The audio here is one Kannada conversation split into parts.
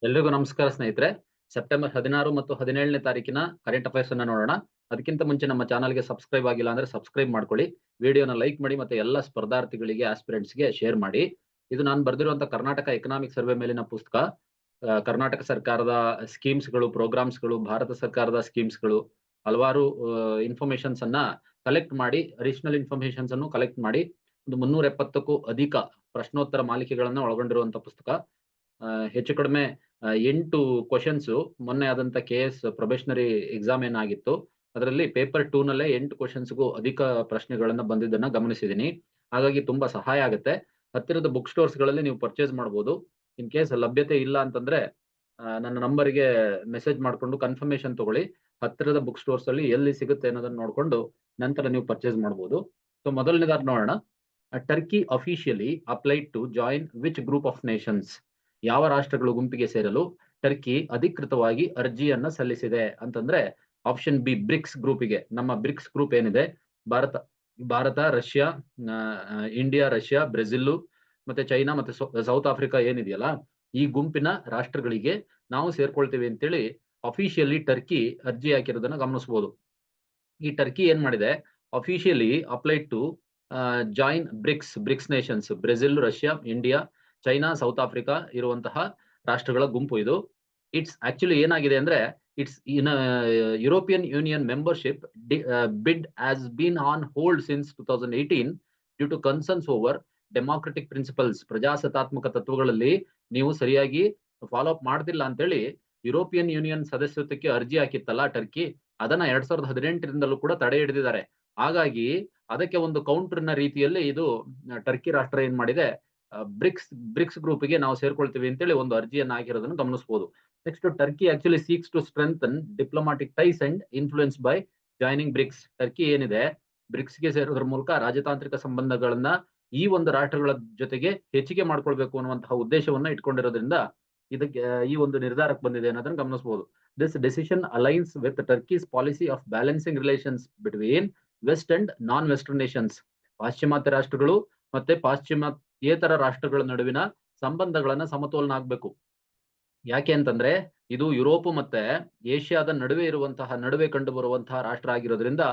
ಎಲ್ರಿಗೂ ನಮಸ್ಕಾರ ಸ್ನೇಹಿತರೆ. ಸೆಪ್ಟೆಂಬರ್ 16 ಮತ್ತು 17ನೇ ತಾರೀಕಿನ ಕರೆಂಟ್ ಅಫೇರ್ಸ್ ಅನ್ನ ನೋಡೋಣ. ಅದಕ್ಕಿಂತ ಮುಂಚೆ ನಮ್ಮ ಚಾನಲ್ಗೆ ಸಬ್ಸ್ಕ್ರೈಬ್ ಆಗಿಲ್ಲ ಅಂದ್ರೆ ಸಬ್ಸ್ಕ್ರೈಬ್ ಮಾಡ್ಕೊಳ್ಳಿ, ವಿಡಿಯೋನ ಲೈಕ್ ಮಾಡಿ ಮತ್ತೆ ಎಲ್ಲ ಸ್ಪರ್ಧಾರ್ಥಿಗಳಿಗೆ ಆಸ್ಪಿರೆಂಟ್ಸ್ಗೆ ಶೇರ್ ಮಾಡಿ. ಇದು ನಾನು ಬರೆದಿರುವಂತ ಕರ್ನಾಟಕ ಎಕನಾಮಿಕ್ ಸರ್ವೆ ಮೇಲಿನ ಪುಸ್ತಕ. ಕರ್ನಾಟಕ ಸರ್ಕಾರದ ಸ್ಕೀಮ್ಸ್ಗಳು, ಪ್ರೋಗ್ರಾಮ್ಸ್ಗಳು, ಭಾರತ ಸರ್ಕಾರದ ಸ್ಕೀಮ್ಸ್ಗಳು, ಹಲವಾರು ಇನ್ಫಾರ್ಮೇಶನ್ಸ್ ಅನ್ನ ಕಲೆಕ್ಟ್ ಮಾಡಿ, ಅಡಿಷನಲ್ ಇನ್ಫಾರ್ಮೇಶನ್ಸ್ ಅನ್ನು ಕಲೆಕ್ಟ್ ಮಾಡಿ ಒಂದು 370ಕ್ಕೂ ಅಧಿಕ ಪ್ರಶ್ನೋತ್ತರ ಮಾಲಿಕೆಗಳನ್ನ ಒಳಗೊಂಡಿರುವಂತ ಪುಸ್ತಕ. ಹೆಚ್ಚು ಕಡಿಮೆ 8 ಕ್ವಶನ್ಸ್ ಮೊನ್ನೆ ಆದಂತ KS ಪ್ರೊಬೇಷನರಿ ಎಕ್ಸಾಮ್ ಏನಾಗಿತ್ತು ಅದರಲ್ಲಿ ಪೇಪರ್ 2 ನಲ್ಲೇ 8 ಕ್ವಶನ್ಸ್ಗೂ ಅಧಿಕ ಪ್ರಶ್ನೆಗಳನ್ನ ಬಂದಿದ್ದನ್ನ ಗಮನಿಸಿದೀನಿ. ಹಾಗಾಗಿ ತುಂಬಾ ಸಹಾಯ ಆಗುತ್ತೆ. ಹತ್ತಿರದ ಬುಕ್ ಸ್ಟೋರ್ಸ್ ಗಳಲ್ಲಿ ನೀವು ಪರ್ಚೇಸ್ ಮಾಡಬಹುದು. ಇನ್ ಕೇಸ್ ಲಭ್ಯತೆ ಇಲ್ಲ ಅಂತಂದ್ರೆ ನನ್ನ ನಂಬರ್ಗೆ ಮೆಸೇಜ್ ಮಾಡ್ಕೊಂಡು ಕನ್ಫರ್ಮೇಶನ್ ತಗೊಳ್ಳಿ. ಹತ್ತಿರದ ಬುಕ್ ಸ್ಟೋರ್ಸ್ ಅಲ್ಲಿ ಎಲ್ಲಿ ಸಿಗುತ್ತೆ ಅನ್ನೋದನ್ನ ನೋಡ್ಕೊಂಡು ನಂತರ ನೀವು ಪರ್ಚೇಸ್ ಮಾಡಬಹುದು. ಸೊ ಮೊದಲನೇದಾಗಿ ನೋಡೋಣ. Turkey officially applied to join which group of nations? ಯಾವ ರಾಷ್ಟ್ರಗಳು ಗುಂಪಿಗೆ ಸೇರಲು ಟರ್ಕಿ ಅಧಿಕೃತವಾಗಿ ಅರ್ಜಿಯನ್ನ ಸಲ್ಲಿಸಿದೆ ಅಂತಂದ್ರೆ ಆಪ್ಷನ್ ಬಿ, ಬ್ರಿಕ್ಸ್ ಗ್ರೂಪಿಗೆ. ನಮ್ಮ ಬ್ರಿಕ್ಸ್ ಗ್ರೂಪ್ ಏನಿದೆ, Bharat, Russia, India, Russia, Brazil ಮತ್ತೆ ಚೈನಾ ಮತ್ತೆ ಸೌತ್ ಆಫ್ರಿಕಾ ಏನಿದೆಯಲ್ಲ, ಈ ಗುಂಪಿನ ರಾಷ್ಟ್ರಗಳಿಗೆ ನಾವು ಸೇರ್ಕೊಳ್ತೀವಿ ಅಂತೇಳಿ ಅಫಿಷಿಯಲಿ ಟರ್ಕಿ ಅರ್ಜಿ ಹಾಕಿರೋದನ್ನ ಗಮನಿಸಬಹುದು. ಈ ಟರ್ಕಿ ಏನ್ ಮಾಡಿದೆ, officially applied to join BRICS nations, Brazil, Russia, India, China, South Africa ಇರುವಂತಹ ರಾಷ್ಟ್ರಗಳ ಗುಂಪು ಇದು. ಇಟ್ಸ್ ಆಕ್ಚುಲಿ ಏನಾಗಿದೆ ಅಂದ್ರೆ, it's in European Union membership bid has been on hold since 2018 due to concerns over democratic principles. ಪ್ರಜಾಸತ್ತಾತ್ಮಕ ತತ್ವಗಳಲ್ಲಿ ನೀವು ಸರಿಯಾಗಿ ಫಾಲೋ ಅಪ್ ಮಾಡ್ತಿಲ್ಲ ಅಂತೇಳಿ ಯುರೋಪಿಯನ್ ಯೂನಿಯನ್ ಸದಸ್ಯತ್ವಕ್ಕೆ ಅರ್ಜಿ ಹಾಕಿತ್ತಲ್ಲ ಟರ್ಕಿ, ಅದನ್ನ 2018ರಿಂದಲೂ ಕೂಡ ತಡೆ ಹಿಡಿದಿದ್ದಾರೆ. ಹಾಗಾಗಿ ಅದಕ್ಕೆ ಒಂದು ಕೌಂಟರ್ ನ ರೀತಿಯಲ್ಲಿ ಇದು ಟರ್ಕಿ ರಾಷ್ಟ್ರ ಏನ್ ಮಾಡಿದೆ, ಬ್ರಿಕ್ಸ್ ಗ್ರೂಪ್ಗೆ ನಾವು ಸೇರ್ಕೊಳ್ತೀವಿ ಅಂತೇಳಿ ಒಂದು ಅರ್ಜಿಯನ್ನು ಹಾಕಿರೋದನ್ನು ಗಮನಿಸಬಹುದು. Next, Turkey actually seeks to strengthen diplomatic ties and influence by joining BRICS. Turkey ಏನಿದೆ, ಬ್ರಿಕ್ಸ್ಗೆ ಸೇರೋದ್ರ ಮೂಲಕ ರಾಜತಾಂತ್ರಿಕ ಸಂಬಂಧಗಳನ್ನ ಈ ಒಂದು ರಾಷ್ಟ್ರಗಳ ಜೊತೆಗೆ ಹೆಚ್ಚಿಗೆ ಮಾಡ್ಕೊಳ್ಬೇಕು ಅನ್ನುವಂತಹ ಉದ್ದೇಶವನ್ನ ಇಟ್ಕೊಂಡಿರೋದ್ರಿಂದ ಇದಕ್ಕೆ ಈ ಒಂದು ನಿರ್ಧಾರಕ್ಕೆ ಬಂದಿದೆ ಅನ್ನೋದನ್ನ ಗಮನಿಸಬಹುದು. This decision aligns with Turkey's policy of balancing relations between west and non western nations. ಪಾಶ್ಚಿಮಾತ್ಯ ರಾಷ್ಟ್ರಗಳು ಮತ್ತೆ ಪಾಶ್ಚಿಮಾತ್ಯೇತರ ರಾಷ್ಟ್ರಗಳ ನಡುವಿನ ಸಂಬಂಧಗಳನ್ನ ಸಮತೋಲನ ಆಗ್ಬೇಕು. ಯಾಕೆ ಅಂತಂದ್ರೆ ಇದು ಯುರೋಪ್ ಮತ್ತೆ ಏಷ್ಯಾದ ನಡುವೆ ಕಂಡು ಬರುವಂತಹ ರಾಷ್ಟ್ರ ಆಗಿರೋದ್ರಿಂದ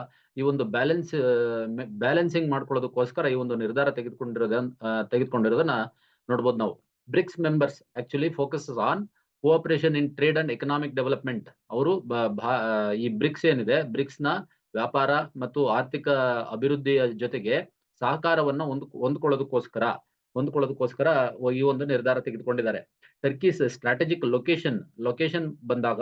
ಈ ಒಂದು ಬ್ಯಾಲೆನ್ಸಿಂಗ್ ಮಾಡ್ಕೊಳ್ಳೋದಕ್ಕೋಸ್ಕರ ಈ ಒಂದು ನಿರ್ಧಾರ ತೆಗೆದುಕೊಂಡಿರೋದನ್ನ ನೋಡ್ಬೋದು ನಾವು. BRICS members actually focus on cooperation in trade and economic development. ಅವರು ಈ ಬ್ರಿಕ್ಸ್ ಏನಿದೆ, ಬ್ರಿಕ್ಸ್ ನ ವ್ಯಾಪಾರ ಮತ್ತು ಆರ್ಥಿಕ ಅಭಿವೃದ್ಧಿಯ ಜೊತೆಗೆ ಸಹಕಾರವನ್ನ ಹೊಂದ್ಕೊಳ್ಳೋದಕ್ಕೋಸ್ಕರ ಈ ಒಂದು ನಿರ್ಧಾರ ತೆಗೆದುಕೊಂಡಿದ್ದಾರೆ. ಟರ್ಕಿಸ್ ಸ್ಟ್ರಾಟಜಿಕ್ ಲೊಕೇಶನ್ ಬಂದಾಗ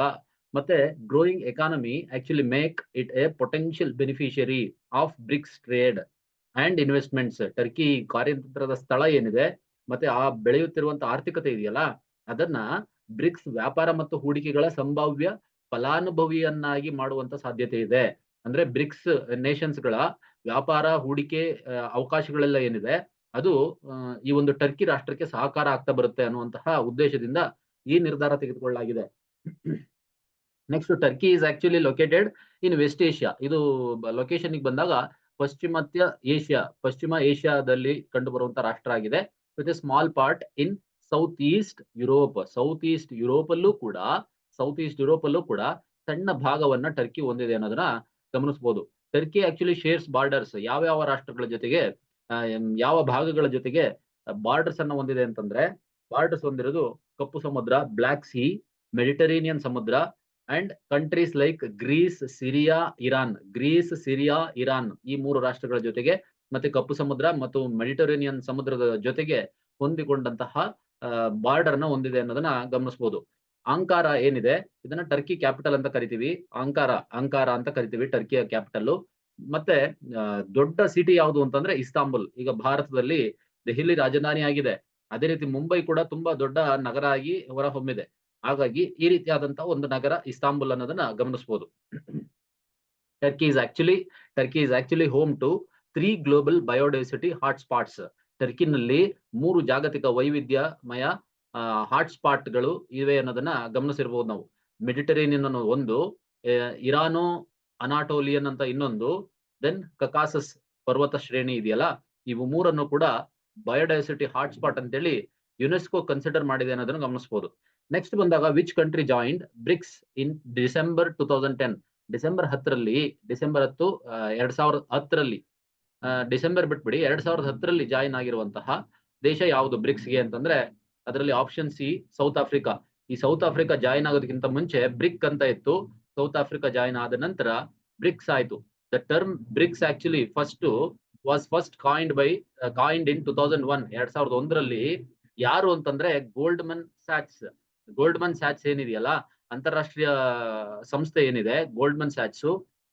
ಮತ್ತೆ growing economy actually make it a potential beneficiary of BRICS trade and investments. Turkey ಕಾರ್ಯತಂತ್ರದ ಸ್ಥಳ ಏನಿದೆ ಮತ್ತೆ ಆ ಬೆಳೆಯುತ್ತಿರುವಂತಹ ಆರ್ಥಿಕತೆ ಇದೆಯಲ್ಲ, ಅದನ್ನ ಬ್ರಿಕ್ಸ್ ವ್ಯಾಪಾರ ಮತ್ತು ಹೂಡಿಕೆಗಳ ಸಂಭಾವ್ಯ ಫಲಾನುಭವಿಯನ್ನಾಗಿ ಮಾಡುವಂತ ಸಾಧ್ಯತೆ ಇದೆ. ಅಂದ್ರೆ ಬ್ರಿಕ್ಸ್ ನೇಷನ್ಸ್ ಗಳ ವ್ಯಾಪಾರ ಹೂಡಿಕೆ ಅವಕಾಶಗಳೆಲ್ಲ ಏನಿದೆ ಅದು ಈ ಒಂದು ಟರ್ಕಿ ರಾಷ್ಟ್ರಕ್ಕೆ ಸಹಕಾರ ಆಗ್ತಾ ಬರುತ್ತೆ ಅನ್ನುವಂತಹ ಉದ್ದೇಶದಿಂದ ಈ ನಿರ್ಧಾರ ತೆಗೆದುಕೊಳ್ಳಲಾಗಿದೆ. Next, Turkey is actually located in West Asia. ಇದು ಲೊಕೇಶನ್ ಬಂದಾಗ ಪಶ್ಚಿಮ ಏಷ್ಯಾದಲ್ಲಿ ಕಂಡು ಬರುವಂತಹ ರಾಷ್ಟ್ರ ಆಗಿದೆ. With a small part in South East Europe ಅಲ್ಲೂ ಕೂಡ ಸಣ್ಣ ಭಾಗವನ್ನ ಟರ್ಕಿ ಹೊಂದಿದೆ ಅನ್ನೋದನ್ನ ಗಮನಿಸಬಹುದು. ಟರ್ಕಿ ಆಕ್ಚುಲಿ ಶೇರ್ಸ್ ಬಾರ್ಡರ್ಸ್ ಯಾವ ರಾಷ್ಟ್ರಗಳ ಜೊತೆಗೆ, ಯಾವ ಭಾಗಗಳ ಜೊತೆಗೆ ಬಾರ್ಡರ್ಸ್ ಅನ್ನ ಹೊಂದಿದೆ ಅಂತಂದ್ರೆ, ಬಾರ್ಡರ್ಸ್ ಹೊಂದಿರೋದು ಕಪ್ಪು ಸಮುದ್ರ, ಬ್ಲಾಕ್ ಸಿ, ಮೆಡಿಟರೇನಿಯನ್ ಸಮುದ್ರ and countries like Greece, Syria, Iran ಈ 3 ರಾಷ್ಟ್ರಗಳ ಜೊತೆಗೆ ಮತ್ತೆ ಕಪ್ಪು ಸಮುದ್ರ ಮತ್ತು ಮೆಡಿಟರೇನಿಯನ್ ಸಮುದ್ರದ ಜೊತೆಗೆ ಹೊಂದಿಕೊಂಡಂತಹ ಬಾರ್ಡರ್ ನ ಹೊಂದಿದೆ ಅನ್ನೋದನ್ನ ಗಮನಿಸಬಹುದು. ಅಂಕಾರ ಏನಿದೆ, ಇದನ್ನ ಟರ್ಕಿ ಕ್ಯಾಪಿಟಲ್ ಅಂತ ಕರಿತೀವಿ. ಅಂಕಾರ ಅಂತ ಕರಿತೀವಿ ಟರ್ಕಿಯ ಕ್ಯಾಪಿಟಲ್. ಮತ್ತೆ ದೊಡ್ಡ ಸಿಟಿ ಯಾವುದು ಅಂತಂದ್ರೆ ಇಸ್ತಾಂಬುಲ್. ಈಗ ಭಾರತದಲ್ಲಿ ದೆಹಲಿ ರಾಜಧಾನಿ ಆಗಿದೆ, ಅದೇ ರೀತಿ ಮುಂಬೈ ಕೂಡ ತುಂಬಾ ದೊಡ್ಡ ನಗರ ಆಗಿ ಹೊರಹೊಮ್ಮಿದೆ. ಹಾಗಾಗಿ ಈ ರೀತಿಯಾದಂತಹ ಒಂದು ನಗರ ಇಸ್ತಾಂಬುಲ್ ಅನ್ನೋದನ್ನ ಗಮನಿಸಬಹುದು. Turkey is actually home to 3 global biodiversity hotspots. ಟರ್ಕಿನಲ್ಲಿ 3 ಜಾಗತಿಕ ವೈವಿಧ್ಯಮಯ ಹಾಟ್ಸ್ಪಾಟ್ಗಳು ಇವೆ ಅನ್ನೋದನ್ನ ಗಮನಿಸಿರಬಹುದು ನಾವು. ಮೆಡಿಟರೇನಿಯನ್ ಅನ್ನೋ ಒಂದು, ಇರಾನೋ ಅನಾಟೋಲಿಯನ್ ಅಂತ ಇನ್ನೊಂದು, ದೆನ್ ಕಕಾಸಸ್ ಪರ್ವತ ಶ್ರೇಣಿ ಇದೆಯಲ್ಲ, ಇವು 3 ಕೂಡ ಬಯೋಡೈವರ್ಸಿಟಿ ಹಾಟ್ಸ್ಪಾಟ್ ಅಂತೇಳಿ ಯುನೆಸ್ಕೋ ಕನ್ಸಿಡರ್ ಮಾಡಿದೆ ಅನ್ನೋದನ್ನು ಗಮನಿಸಬಹುದು. ನೆಕ್ಸ್ಟ್ ಬಂದಾಗ which country joined BRICS in December 2010. December 10ರಲ್ಲಿ, ಡಿಸೆಂಬರ್ 10 2010ರಲ್ಲಿ, ಡಿಸೆಂಬರ್ ಬಿಟ್ಬಿಡಿ, 2010ರಲ್ಲಿ ಜಾಯಿನ್ ಆಗಿರುವಂತಹ ದೇಶ ಯಾವುದು ಬ್ರಿಕ್ಸ್ಗೆ ಅಂತಂದ್ರೆ ಅದರಲ್ಲಿ ಆಪ್ಷನ್ ಸಿ ಸೌತ್ ಆಫ್ರಿಕಾ. ಈ ಸೌತ್ ಆಫ್ರಿಕಾ ಜಾಯಿನ್ ಆಗೋದಕ್ಕಿಂತ ಮುಂಚೆ ಬ್ರಿಕ್ ಅಂತ ಇತ್ತು. ಸೌತ್ ಆಫ್ರಿಕಾ ಜಾಯಿನ್ ಆದ ನಂತರ ಬ್ರಿಕ್ಸ್ ಆಯ್ತು. The term BRICS actually first coined in 2001. 2001ರಲ್ಲಿ ಯಾರು ಅಂತಂದ್ರೆ ಗೋಲ್ಡ್ಮನ್ ಸ್ಯಾಚ್ಸ್ ಏನಿದೆಯಲ್ಲ, ಅಂತಾರಾಷ್ಟ್ರೀಯ ಸಂಸ್ಥೆ ಏನಿದೆ ಗೋಲ್ಡ್ಮನ್ ಸ್ಯಾಚ್ಸ್,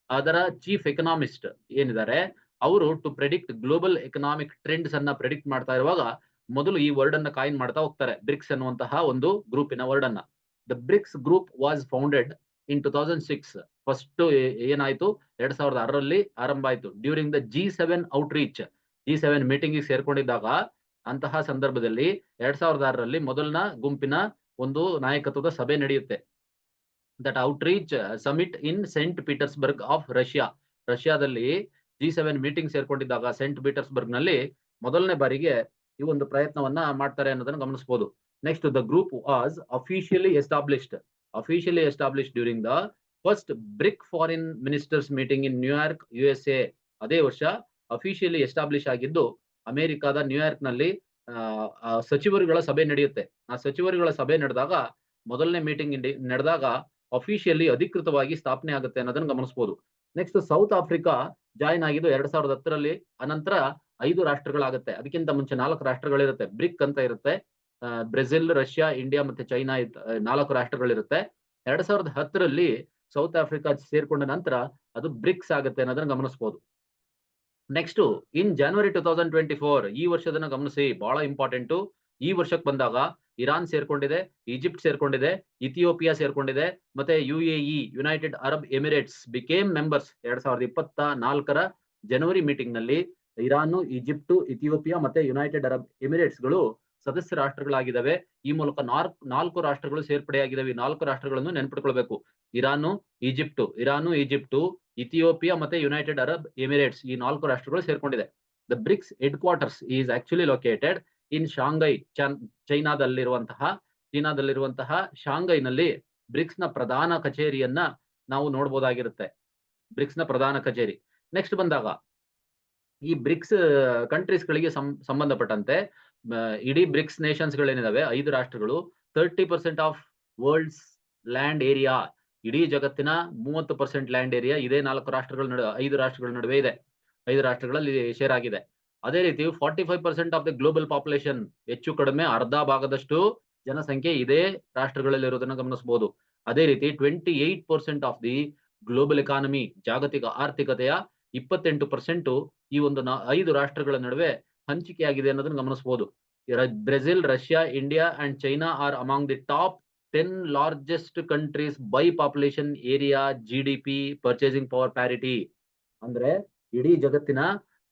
ಅದರ ಚೀಫ್ ಎಕನಾಮಿಸ್ಟ್ ಏನಿದ್ದಾರೆ ಅವರು to predict global economic trends ಅನ್ನ ಪ್ರೆಡಿಕ್ಟ್ ಮಾಡ್ತಾ ಇರುವಾಗ ಮೊದಲು ಈ ವರ್ಡ್ ಅನ್ನ ಕಾಯಿನ್ ಮಾಡ್ತಾ ಹೋಗ್ತಾರೆ, ಬ್ರಿಕ್ಸ್ ಅನ್ನುವಂತಹ ಒಂದು ಗ್ರೂಪಿನ ವರ್ಡ್ ಅನ್ನ. The BRICS group was founded in 2006. First ಏನಾಯ್ತು, 2006ರಲ್ಲಿ ಆರಂಭ ಆಯ್ತು. During the G7 outreach, G7 meeting ಸೇರ್ಕೊಂಡಿದ್ದಾಗ ಅಂತಹ ಸಂದರ್ಭದಲ್ಲಿ 2006ರಲ್ಲಿ ಮೊದಲನ ಗುಂಪಿನ ಒಂದು ನಾಯಕತ್ವದ ಸಭೆ ನಡೆಯುತ್ತೆ. That outreach summit in Saint Petersburg of ರಷ್ಯಾದಲ್ಲಿ G7 ಮೀಟಿಂಗ್ ಸೇರ್ಕೊಂಡಿದ್ದಾಗ ಸೆಂಟ್ ಪೀಟರ್ಸ್ಬರ್ಗ್ ನಲ್ಲಿ ಮೊದಲನೇ ಬಾರಿಗೆ ಈ ಒಂದು ಪ್ರಯತ್ನವನ್ನ ಮಾಡ್ತಾರೆ ಅನ್ನೋದನ್ನ ಗಮನಿಸಬಹುದು. Next, the group was officially established during the first BRIC foreign ministers meeting in New York, USA. ಅದೇ ವರ್ಷ ಅಫಿಷಿಯಲಿ ಎಸ್ಟಾಬ್ಲಿಷ್ ಆಗಿದ್ದು ಅಮೆರಿಕಾದ ನ್ಯೂಯಾರ್ಕ್ ನಲ್ಲಿ ಸಚಿವರುಗಳ ಸಭೆ ನಡೆಯುತ್ತೆ. ಆ ಸಚಿವರುಗಳ ಸಭೆ ನಡೆದಾಗ, ಮೊದಲನೇ ಮೀಟಿಂಗ್ ನಡೆದಾಗ ಅಫಿಷಿಯಲಿ ಅಧಿಕೃತವಾಗಿ ಸ್ಥಾಪನೆ ಆಗುತ್ತೆ ಅನ್ನೋದನ್ನ ಗಮನಿಸಬಹುದು. ನೆಕ್ಸ್ಟ್, ಸೌತ್ ಆಫ್ರಿಕಾ ಜಾಯಿನ್ ಆಗಿದ್ದು 2010ರಲ್ಲಿ. ಅನಂತರ 5 ರಾಷ್ಟ್ರಗಳಾಗುತ್ತೆ. ಅದಕ್ಕಿಂತ ಮುಂಚೆ 4 ರಾಷ್ಟ್ರಗಳಿರುತ್ತೆ. ಬ್ರಿಕ್ ಅಂತ ಇರುತ್ತೆ. ಬ್ರೆಜಿಲ್, ರಷ್ಯಾ, ಇಂಡಿಯಾ ಮತ್ತೆ ಚೈನಾ 4 ರಾಷ್ಟ್ರಗಳಿರುತ್ತೆ. 2010ರಲ್ಲಿ ಸೌತ್ ಆಫ್ರಿಕಾ ಸೇರ್ಕೊಂಡ ನಂತರ ಅದು ಬ್ರಿಕ್ಸ್ ಆಗುತ್ತೆ ಅನ್ನೋದನ್ನ ಗಮನಿಸಬಹುದು. ನೆಕ್ಸ್ಟ್, ಇನ್ ಜನವರಿ 2024, ಈ ವರ್ಷದನ್ನ ಗಮನಿಸಿ, ಬಹಳ ಇಂಪಾರ್ಟೆಂಟ್. ಈ ವರ್ಷಕ್ಕೆ ಬಂದಾಗ ಇರಾನ್ ಸೇರ್ಕೊಂಡಿದೆ, ಈಜಿಪ್ಟ್ ಸೇರ್ಕೊಂಡಿದೆ, ಇಥಿಯೋಪಿಯಾ ಸೇರ್ಕೊಂಡಿದೆ, ಮತ್ತೆ UAE, United Arab Emirates became members. 2024ರ ಜನವರಿ ಮೀಟಿಂಗ್ ನಲ್ಲಿ ಇರಾನ್, ಈಜಿಪ್ಟ್, ಇಥಿಯೋಪಿಯಾ ಮತ್ತೆ ಯುನೈಟೆಡ್ ಅರಬ್ ಎಮಿರೇಟ್ಸ್ ಗಳು ಸದಸ್ಯ ರಾಷ್ಟ್ರಗಳಾಗಿದ್ದಾವೆ. ಈ ಮೂಲಕ 4 ರಾಷ್ಟ್ರಗಳು ಸೇರ್ಪಡೆಯಾಗಿದ್ದಾವೆ. 4 ರಾಷ್ಟ್ರಗಳನ್ನು ನೆನ್ಪಿಟ್ಕೊಳ್ಬೇಕು. ಇರಾನು, ಈಜಿಪ್ಟು, ಇಥಿಯೋಪಿಯಾ ಮತ್ತೆ ಯುನೈಟೆಡ್ ಅರಬ್ ಎಮಿರೇಟ್ಸ್, ಈ 4 ರಾಷ್ಟ್ರಗಳು ಸೇರ್ಕೊಂಡಿದೆ. The BRICS headquarters is actually located in Shanghai, ಚೀನಾದಲ್ಲಿರುವಂತಹ ಶಾಂಘೈನಲ್ಲಿ ಬ್ರಿಕ್ಸ್ ನ ಪ್ರಧಾನ ಕಚೇರಿಯನ್ನ ನಾವು ನೋಡಬಹುದಾಗಿರುತ್ತೆ. ಬ್ರಿಕ್ಸ್ ನ ಪ್ರಧಾನ ಕಚೇರಿ. ನೆಕ್ಸ್ಟ್ ಬಂದಾಗ ಈ ಬ್ರಿಕ್ಸ್ ಕಂಟ್ರೀಸ್ ಗಳಿಗೆ ಸಂಬಂಧಪಟ್ಟಂತೆ ಇಡೀ ಬ್ರಿಕ್ಸ್ ನೇಷನ್ಸ್ ಗಳೇನಿದಾವೆ 5 ರಾಷ್ಟ್ರಗಳು 30% ಆಫ್ ವರ್ಲ್ಡ್ಸ್ ಲ್ಯಾಂಡ್ ಏರಿಯಾ, ಇಡೀ ಜಗತ್ತಿನ 30% ಲ್ಯಾಂಡ್ ಏರಿಯಾ ಇದೇ 5 ರಾಷ್ಟ್ರಗಳ ನಡುವೆ ಇದೆ. 5 ರಾಷ್ಟ್ರಗಳಲ್ಲಿ ಶೇರ್ ಆಗಿದೆ. ಅದೇ ರೀತಿ 45% ಆಫ್ ದ ಗ್ಲೋಬಲ್ ಪಾಪ್ಯುಲೇಷನ್, ಹೆಚ್ಚು ಕಡಿಮೆ ಅರ್ಧ ಭಾಗದಷ್ಟು ಜನಸಂಖ್ಯೆ ಇದೇ ರಾಷ್ಟ್ರಗಳಲ್ಲಿ ಇರೋದನ್ನ ಗಮನಿಸಬಹುದು. ಅದೇ ರೀತಿ 28% ಆಫ್ ದಿ ಗ್ಲೋಬಲ್ ಎಕಾನಮಿ, ಜಾಗತಿಕ ಆರ್ಥಿಕತೆಯ 28% ಈ ಒಂದು 5 ರಾಷ್ಟ್ರಗಳ ನಡುವೆ ಹಂಚಿಕೆಯಾಗಿದೆ ಅನ್ನೋದನ್ನ ಗಮನಿಸಬಹುದು. Brazil, Russia, India and China are among the top 10 largest countries by population area, GDP, purchasing power parity. ಅಂದ್ರೆ ಇಡೀ ಜಗತ್ತಿನ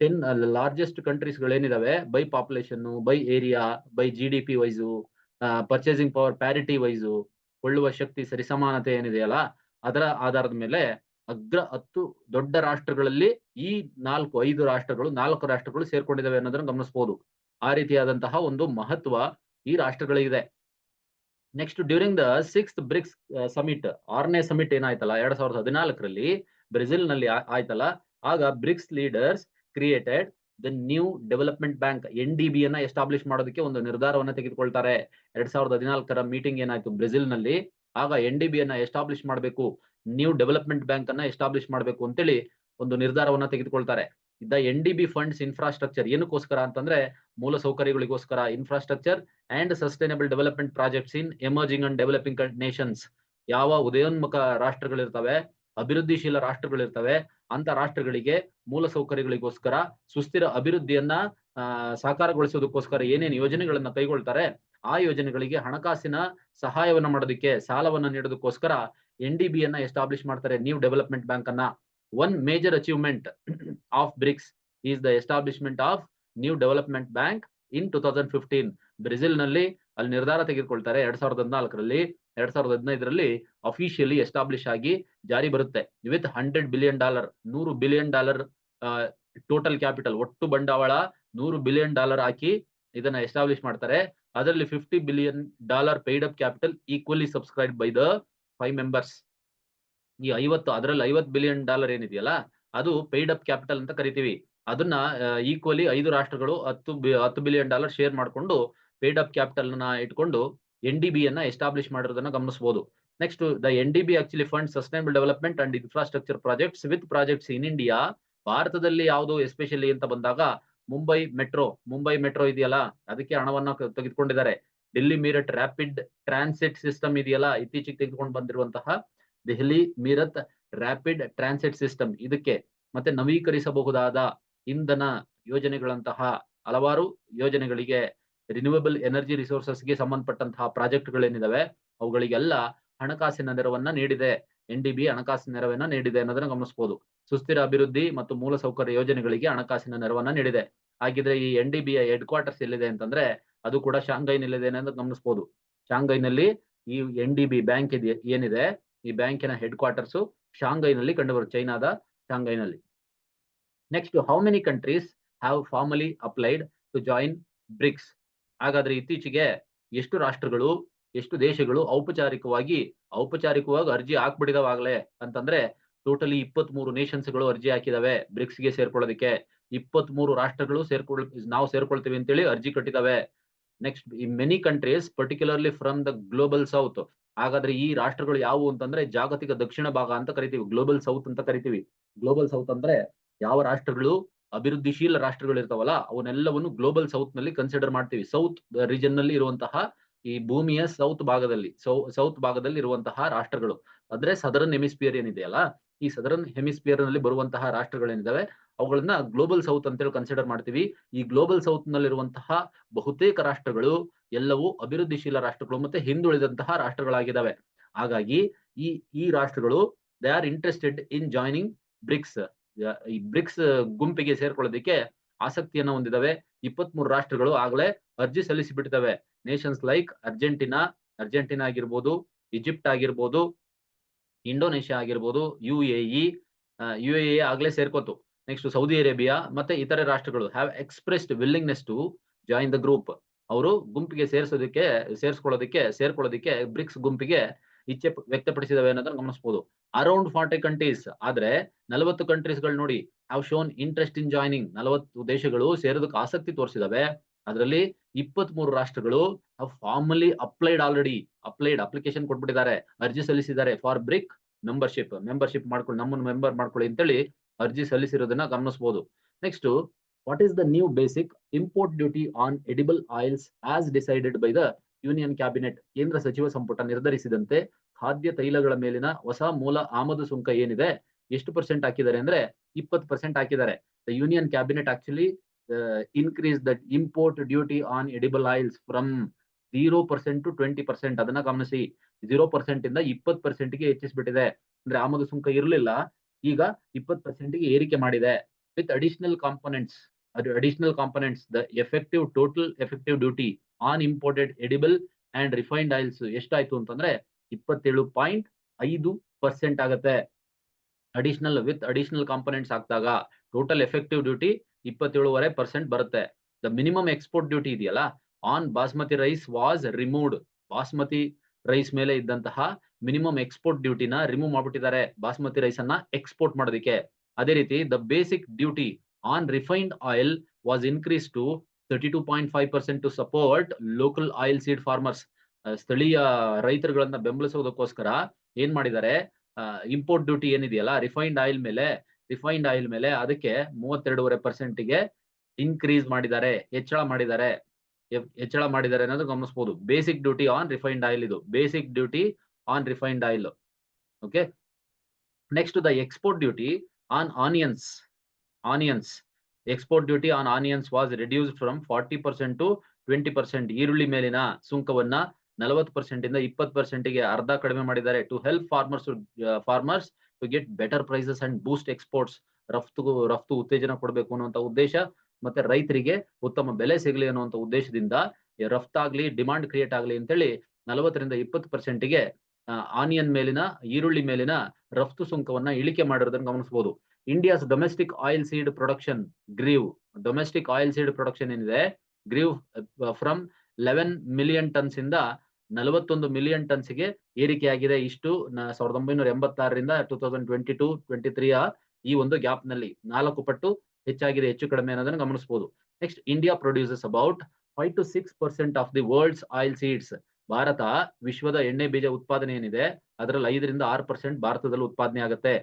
10 ಲಾರ್ಜೆಸ್ಟ್ ಕಂಟ್ರೀಸ್ ಗಳೇನಿದಾವೆ by population, by area, by GDP wise, purchasing power parity wise, ಕೊಳ್ಳುವ ಶಕ್ತಿ ಸರಿಸಮಾನತೆ ಏನಿದೆಯಲ್ಲ ಅದರ ಆಧಾರದ ಮೇಲೆ ಅಗ್ರ 10 ದೊಡ್ಡ ರಾಷ್ಟ್ರಗಳಲ್ಲಿ ಈ 4 ರಾಷ್ಟ್ರಗಳು ಸೇರ್ಕೊಂಡಿದ್ದಾವೆ ಅನ್ನೋದನ್ನ ಗಮನಿಸಬಹುದು. ಆ ರೀತಿಯಾದಂತಹ ಒಂದು ಮಹತ್ವ ಈ ರಾಷ್ಟ್ರಗಳಿದೆ. Next, during the 6th BRICS summit, 6ನೇ ಸಮಿಟ್ ಏನಾಯ್ತಲ್ಲ 2014ರಲ್ಲಿ ಬ್ರೆಜಿಲ್ ನಲ್ಲಿ ಆಯ್ತಲ್ಲ, ಆಗ BRICS leaders created the new development bank, NDB ಅನ್ನ ಎಸ್ಟಾಬ್ಲಿಷ್ ಮಾಡೋದಕ್ಕೆ ಒಂದು ನಿರ್ಧಾರವನ್ನ ತೆಗೆದುಕೊಳ್ತಾರೆ. 2014ರ ಮೀಟಿಂಗ್ ಏನಾಯ್ತು ಬ್ರೆಜಿಲ್ ನಲ್ಲಿ, ಆಗ NDB ಅನ್ನ ಎಸ್ಟಾಬ್ಲಿಷ್ ಮಾಡಬೇಕು, ನ್ಯೂ ಡೆವಲಪ್ಮೆಂಟ್ ಬ್ಯಾಂಕ್ ಅನ್ನ ಎಸ್ಟಾಬ್ಲಿಷ್ ಮಾಡಬೇಕು ಅಂತೇಳಿ ಒಂದು ನಿರ್ಧಾರವನ್ನ ತೆಗೆದುಕೊಳ್ತಾರೆ. ದ NDB ಫಂಡ್ಸ್ ಇನ್ಫ್ರಾಸ್ಟ್ರಕ್ಚರ್, ಏನಕ್ಕೋಸ್ಕರ ಅಂತಂದ್ರೆ ಮೂಲ ಸೌಕರ್ಯಗಳಿಗೋಸ್ಕರ, infrastructure and sustainable development projects in emerging and developing nations. ಯಾವ ಉದಯೋನ್ಮುಖ ರಾಷ್ಟ್ರಗಳಿರ್ತವೆ, ಅಭಿವೃದ್ಧಿಶೀಲ ರಾಷ್ಟ್ರಗಳಿರ್ತವೆ, ಅಂತ ರಾಷ್ಟ್ರಗಳಿಗೆ ಮೂಲ ಸೌಕರ್ಯಗಳಿಗೋಸ್ಕರ ಸುಸ್ಥಿರ ಅಭಿವೃದ್ಧಿಯನ್ನ ಸಾಕಾರಗೊಳಿಸೋದಕ್ಕೋಸ್ಕರ ಏನೇನು ಯೋಜನೆಗಳನ್ನ ಕೈಗೊಳ್ತಾರೆ, ಆ ಯೋಜನೆಗಳಿಗೆ ಹಣಕಾಸಿನ ಸಹಾಯವನ್ನ ಮಾಡೋದಕ್ಕೆ, ಸಾಲವನ್ನ ನೀಡೋದಕ್ಕೋಸ್ಕರ NDB ಅನ್ನ ಎಸ್ಟಾಬ್ಲಿಷ್ ಮಾಡ್ತಾರೆ, ನ್ಯೂ ಡೆವಲಪ್ಮೆಂಟ್ ಬ್ಯಾಂಕ್ ಅನ್ನ. One major achievement of BRICS is the establishment of new development bank in 2015. Brazil ನಲ್ಲಿ ಅಲ್ಲಿ ನಿರ್ಧಾರ ತೆಗೆದುಕೊಳ್ತಾರೆ 2014ರಲ್ಲಿ. 2015ರಲ್ಲಿ ಅಫಿಷಿಯಲಿ ಎಸ್ಟಾಬ್ಲಿಷ್ ಆಗಿ ಜಾರಿ ಬರುತ್ತೆ. With $100 billion, $100 billion total capital, ಒಟ್ಟು ಬಂಡವಾಳ $100 ಬಿಲಿಯನ್ ಹಾಕಿ ಇದನ್ನ ಎಸ್ಟಾಬ್ಲಿಷ್ ಮಾಡ್ತಾರೆ. ಅದರಲ್ಲಿ $50 billion paid up capital equally subscribe by the 5 members. ಈ 50 ಅದರಲ್ಲಿ $50 billion ಏನಿದೆಯಲ್ಲ ಅದು ಪೇಯ್ಡ್ ಅಪ್ ಕ್ಯಾಪಿಟಲ್ ಅಂತ ಕರಿತೀವಿ. ಅದನ್ನ ಈಕ್ವಲಿ 5 ರಾಷ್ಟ್ರಗಳು $10 billion ಶೇರ್ ಮಾಡಿಕೊಂಡು ಪೇಯ್ಡ್ ಅಪ್ ಕ್ಯಾಪಿಟಲ್ ನ ಇಟ್ಕೊಂಡು NDB ಅನ್ನ ಎಸ್ಟಾಬ್ಲಿಷ್ ಮಾಡಿರೋದನ್ನ ಗಮನಿಸಬಹುದು. Next, the NDB actually fund sustainable development and infrastructure projects with projects in India. ಭಾರತದಲ್ಲಿ ಯಾವುದು ಎಸ್ಪೆಷಲಿ ಅಂತ ಬಂದಾಗ ಮುಂಬೈ ಮೆಟ್ರೋ ಇದೆಯಲ್ಲ ಅದಕ್ಕೆ ಹಣವನ್ನ ತೆಗೆದುಕೊಂಡಿದ್ದಾರೆ. Delhi Meerut rapid transit system ಇದೆಯಲ್ಲ ಇತ್ತೀಚೆಗೆ ತೆಗೆದುಕೊಂಡು ಬಂದಿರುವಂತಹ Delhi Meerut rapid transit system ಇದಕ್ಕೆ, ಮತ್ತೆ ನವೀಕರಿಸಬಹುದಾದ ಇಂಧನ ಯೋಜನೆಗಳಂತಹ ಹಲವಾರು ಯೋಜನೆಗಳಿಗೆ, ರಿನ್ಯೂವಬಲ್ ಎನರ್ಜಿ ರಿಸೋರ್ಸಸ್ಗೆ ಸಂಬಂಧಪಟ್ಟಂತಹ ಪ್ರಾಜೆಕ್ಟ್ಗಳೇನಿದಾವೆ ಅವುಗಳಿಗೆಲ್ಲ ಹಣಕಾಸಿನ ನೆರವನ್ನ ನೀಡಿದೆ. NDB ಹಣಕಾಸಿನ ನೆರವನ್ನ ನೀಡಿದೆ ಅನ್ನೋದನ್ನ ಗಮನಿಸಬಹುದು. ಸುಸ್ಥಿರ ಅಭಿವೃದ್ಧಿ ಮತ್ತು ಮೂಲಸೌಕರ್ಯ ಯೋಜನೆಗಳಿಗೆ ಹಣಕಾಸಿನ ನೆರವನ್ನ ನೀಡಿದೆ. ಹಾಗಿದ್ರೆ ಈ NDB ಯ ಹೆಡ್ ಕ್ವಾರ್ಟರ್ಸ್ ಎಲ್ಲಿದೆ ಅಂತಂದ್ರೆ ಅದು ಕೂಡ ಶಾಂಘೈನಲ್ಲಿದೆ ಅಂತ ಗಮನಿಸಬಹುದು. ಶಾಂಘೈನಲ್ಲಿ ಈ NDB ಬ್ಯಾಂಕ್ ಏನಿದೆ ಈ ಬ್ಯಾಂಕಿನ ಹೆಡ್ ಕ್ವಾರ್ಟರ್ಸ್ ಶಾಂಘೈನಲ್ಲಿ ಕಂಡುಬರುತ್ತೆ, ಚೈನಾದ ಶಾಂಘೈನಲ್ಲಿ. Next, how many countries have formally applied to join BRICS? ಹಾಗಾದ್ರೆ ಇತ್ತೀಚೆಗೆ ಎಷ್ಟು ರಾಷ್ಟ್ರಗಳು, ಎಷ್ಟು ದೇಶಗಳು ಔಪಚಾರಿಕವಾಗಿ ಅರ್ಜಿ ಹಾಕ್ಬಿಟ್ಟಿದಾವಾಗ್ಲೇ ಅಂತಂದ್ರೆ ಟೋಟಲಿ 23 ನೇಷನ್ಸ್ಗಳು ಅರ್ಜಿ ಹಾಕಿದಾವೆ ಬ್ರಿಕ್ಸ್ಗೆ ಸೇರ್ಕೊಳ್ಳೋದಕ್ಕೆ. 23 ರಾಷ್ಟ್ರಗಳು ನಾವು ಸೇರ್ಕೊಳ್ತೀವಿ ಅಂತೇಳಿ ಅರ್ಜಿ ಕಟ್ಟಿದಾವೆ. ನೆಕ್ಸ್ಟ್, ಈ many countries particularly from the global south. ಹಾಗಾದ್ರೆ ಈ ರಾಷ್ಟ್ರಗಳು ಯಾವುವು ಅಂತಂದ್ರೆ ಜಾಗತಿಕ ದಕ್ಷಿಣ ಭಾಗ ಅಂತ ಕರಿತೀವಿ, ಗ್ಲೋಬಲ್ ಸೌತ್ ಅಂತ ಕರಿತೀವಿ. ಗ್ಲೋಬಲ್ ಸೌತ್ ಅಂದ್ರೆ ಯಾವ ರಾಷ್ಟ್ರಗಳು ಅಭಿವೃದ್ಧಿಶೀಲ ರಾಷ್ಟ್ರಗಳು ಇರ್ತಾವಲ್ಲ ಅವನ್ನೆಲ್ಲವನ್ನು ಗ್ಲೋಬಲ್ ಸೌತ್ ನಲ್ಲಿ ಕನ್ಸಿಡರ್ ಮಾಡ್ತೀವಿ. ಸೌತ್ ರೀಜನ್ ನಲ್ಲಿ ಇರುವಂತಹ ಈ ಭೂಮಿಯ ಸೌತ್ ಭಾಗದಲ್ಲಿ ಇರುವಂತಹ ರಾಷ್ಟ್ರಗಳು ಅಂದ್ರೆ ಸದರನ್ ಹೆಮಿಸ್ಫಿಯರ್ ಏನಿದೆಯಲ್ಲ ಈ ಸದರನ್ ಹೆಮಿಸ್ಫಿಯರ್ ನಲ್ಲಿ ಬರುವಂತಹ ರಾಷ್ಟ್ರಗಳೇನಿದಾವೆ ಅವುಗಳನ್ನ ಗ್ಲೋಬಲ್ ಸೌತ್ ಅಂತೇಳಿ ಕನ್ಸಿಡರ್ ಮಾಡ್ತೀವಿ. ಈ ಗ್ಲೋಬಲ್ ಸೌತ್ ನಲ್ಲಿರುವಂತಹ ಬಹುತೇಕ ರಾಷ್ಟ್ರಗಳು ಎಲ್ಲವೂ ಅಭಿವೃದ್ಧಿಶೀಲ ರಾಷ್ಟ್ರಗಳು ಮತ್ತೆ ಹಿಂದುಳಿದಂತಹ ರಾಷ್ಟ್ರಗಳಾಗಿದ್ದಾವೆ. ಹಾಗಾಗಿ ಈ ರಾಷ್ಟ್ರಗಳು they are interested in joining BRICS. ಈ ಬ್ರಿಕ್ಸ್ ಗುಂಪಿಗೆ ಸೇರ್ಕೊಳ್ಳೋದಕ್ಕೆ ಆಸಕ್ತಿಯನ್ನ ಹೊಂದಿದಾವೆ. 23 ರಾಷ್ಟ್ರಗಳು ಆಗಲೇ ಅರ್ಜಿ ಸಲ್ಲಿಸಿಬಿಟ್ಟಿದ್ದಾವೆ. ನೇಷನ್ಸ್ ಲೈಕ್ ಅರ್ಜೆಂಟಿನಾ ಆಗಿರ್ಬೋದು, ಈಜಿಪ್ಟ್ ಆಗಿರ್ಬೋದು, ಇಂಡೋನೇಷ್ಯಾ ಆಗಿರ್ಬೋದು, UAE ಆಗ್ಲೇ ಸೇರ್ಕೋತು. ನೆಕ್ಸ್ಟ್, ಸೌದಿ ಅರೇಬಿಯಾ ಮತ್ತೆ ಇತರೆ ರಾಷ್ಟ್ರಗಳು have expressed willingness to join the group. ಅವರು ಗುಂಪಿಗೆ ಸೇರ್ಕೊಳ್ಳೋದಕ್ಕೆ ಬ್ರಿಕ್ಸ್ ಗುಂಪಿಗೆ ಇಚ್ಛೆ ವ್ಯಕ್ತಪಡಿಸಿದವೆ ಅನ್ನೋದನ್ನ ಗಮನಿಸಬಹುದು. ಅರೌಂಡ್ 40 ಕಂಟ್ರೀಸ್, ಆದ್ರೆ 40 ಕಂಟ್ರೀಸ್ಗಳು ನೋಡಿ have shown interest in joining. 40 ದೇಶಗಳು ಸೇರೋದಕ್ಕೆ ಆಸಕ್ತಿ ತೋರಿಸಿದಾವೆ. ಅದರಲ್ಲಿ 23 ರಾಷ್ಟ್ರಗಳು ಫಾರ್ಮಲಿ ಅಪ್ಲಿಕೇಶನ್ ಕೊಟ್ಬಿಟ್ಟಿದ್ದಾರೆ, ಅರ್ಜಿ ಸಲ್ಲಿಸಿದ್ದಾರೆ ಫಾರ್ ಬ್ರಿಕ್ ಮೆಂಬರ್ಶಿಪ್ ಮಾಡ್ಕೊಳ್ಳಿ, ನಮ್ಮನ್ನು ಮೆಂಬರ್ ಮಾಡ್ಕೊಳ್ಳಿ ಅಂತೇಳಿ ಅರ್ಜಿ ಸಲ್ಲಿಸಿರೋದನ್ನ ಗಮನಿಸಬಹುದು. Next, what is the new basic import duty on edible oils as decided by the union cabinet? ಕೇಂದ್ರ ಸಚಿವ ಸಂಪುಟ ನಿರ್ಧರಿಸಿದಂತೆ ಖಾದ್ಯ ತೈಲಗಳ ಮೇಲಿನ ಹೊಸ ಮೂಲ ಆಮದು ಸುಂಕ ಏನಿದೆ ಎಷ್ಟು % ಹಾಕಿದ್ದಾರೆ ಅಂದ್ರೆ 20% ಹಾಕಿದ್ದಾರೆ. The union cabinet actually increase the import duty on edible oils from 0% to 20%. ಅದನ್ನ ಗಮನಿಸಿ, 0% ಇಂದ 20% ಗೆ ಹೆಚ್ಚಿಸಿಬಿಟ್ಟಿದೆ. ಅಂದ್ರೆ ಆಮದು ಸುಂಕ ಇರಲಿಲ್ಲ, ಈಗ 20% ಗೆ ಏರಿಕೆ ಮಾಡಿದೆ. With additional components the total effective duty on imported edible and refined oils ಎಷ್ಟಾಯ್ತು ಅಂತಂದ್ರೆ 27.5% ಆಗುತ್ತೆ. ಅಡಿಷನಲ್ ಕಾಂಪೊನೆಂಟ್ಸ್ ಹಾಕಿದಾಗ ಟೋಟಲ್ ಎಫೆಕ್ಟಿವ್ ಡ್ಯೂಟಿ 27.5% ಬರುತ್ತೆ. ದ ಮಿನಿಮಮ್ ಎಕ್ಸ್ಪೋರ್ಟ್ ಡ್ಯೂಟಿ ಇದೆಯಲ್ಲ on basmati rice was removed. Basmati rice ಮೇಲೆ ಇದ್ದಂತಹ ಮಿನಿಮಮ್ ಎಕ್ಸ್ಪೋರ್ಟ್ ಡ್ಯೂಟಿನ ರಿಮೂವ್ ಮಾಡ್ಬಿಟ್ಟಿದ್ದಾರೆ ಬಾಸ್ಮತಿ ರೈಸ್ ಅನ್ನ ಎಕ್ಸ್ಪೋರ್ಟ್ ಮಾಡೋದಕ್ಕೆ. ಅದೇ ರೀತಿ the basic duty on refined oil was increase to 32.5% to support local oil seed farmers. ಸ್ಥಳೀಯ ರೈತರುಗಳನ್ನ ಬೆಂಬಲಿಸೋದಕ್ಕೋಸ್ಕರ ಏನ್ ಮಾಡಿದ್ದಾರೆ, ಇಂಪೋರ್ಟ್ ಡ್ಯೂಟಿ ಏನಿದೆಯಲ್ಲ ರಿಫೈನ್ಡ್ ಆಯಿಲ್ ಮೇಲೆ ಅದಕ್ಕೆ 32.5% ಗೆ ಇನ್ಕ್ರೀಸ್ ಮಾಡಿದ್ದಾರೆ, ಹೆಚ್ಚಳ ಮಾಡಿದ್ದಾರೆ ಅನ್ನೋದು ಗಮನಿಸಬಹುದು. Basic duty on refined oil, ಇದು basic duty on refined oil. Okay, next, the export duty on onions export duty on onions was reduced from 40% to 20%. ಈರುಳ್ಳಿ ಮೇಲಿನ ಸುಂಕವನ್ನ 40% ಇಂದ 20% ಗೆ ಅರ್ಧ ಕಡಿಮೆ ಮಾಡಿದ್ದಾರೆ. To help farmers to get better prices and boost exports. ರಫ್ತು ಉತ್ತೇಜನ ಕೊಡಬೇಕು ಅನ್ನುವಂತ ಉದ್ದೇಶ ಮತ್ತೆ ರೈತರಿಗೆ ಉತ್ತಮ ಬೆಲೆ ಸಿಗಲಿ ಅನ್ನುವಂತ ಉದ್ದೇಶದಿಂದ ರಫ್ತಾಗ್ಲಿ, ಡಿಮಾಂಡ್ ಕ್ರಿಯೇಟ್ ಆಗ್ಲಿ ಅಂತೇಳಿ 40 ರಿಂದ 20% ಗೆ ಈರುಳ್ಳಿ ಮೇಲಿನ ರಫ್ತು ಸುಂಕವನ್ನ ಇಳಿಕೆ ಮಾಡಿರೋದನ್ನ ಗಮನಿಸಬಹುದು. India's domestic oil seed production ಏನಿದೆ ಗ್ರೀವ್ ಫ್ರಮ್ 11 ಮಿಲಿಯನ್ ಟನ್ಸ್ ಇಂದ 41 ಮಿಲಿಯನ್ ಟನ್ಸ್ಗೆ ಏರಿಕೆಯಾಗಿದೆ. ಇಷ್ಟು 1986ರಿಂದ 2022-23 ಈ ಒಂದು ಗ್ಯಾಪ್ ನಲ್ಲಿ 4 ಪಟ್ಟು ಹೆಚ್ಚಾಗಿದೆ, ಹೆಚ್ಚು ಕಡಿಮೆ ಅನ್ನೋದನ್ನು ಗಮನಿಸಬಹುದು. Next, India produces about 5 to 6% of the world's oil seeds. Bharat ವಿಶ್ವದ ಎಣ್ಣೆ ಬೀಜ ಉತ್ಪಾದನೆ ಏನಿದೆ ಅದರಲ್ಲಿ 5ರಿಂದ 6% ಭಾರತದಲ್ಲಿ ಉತ್ಪಾದನೆ ಆಗುತ್ತೆ.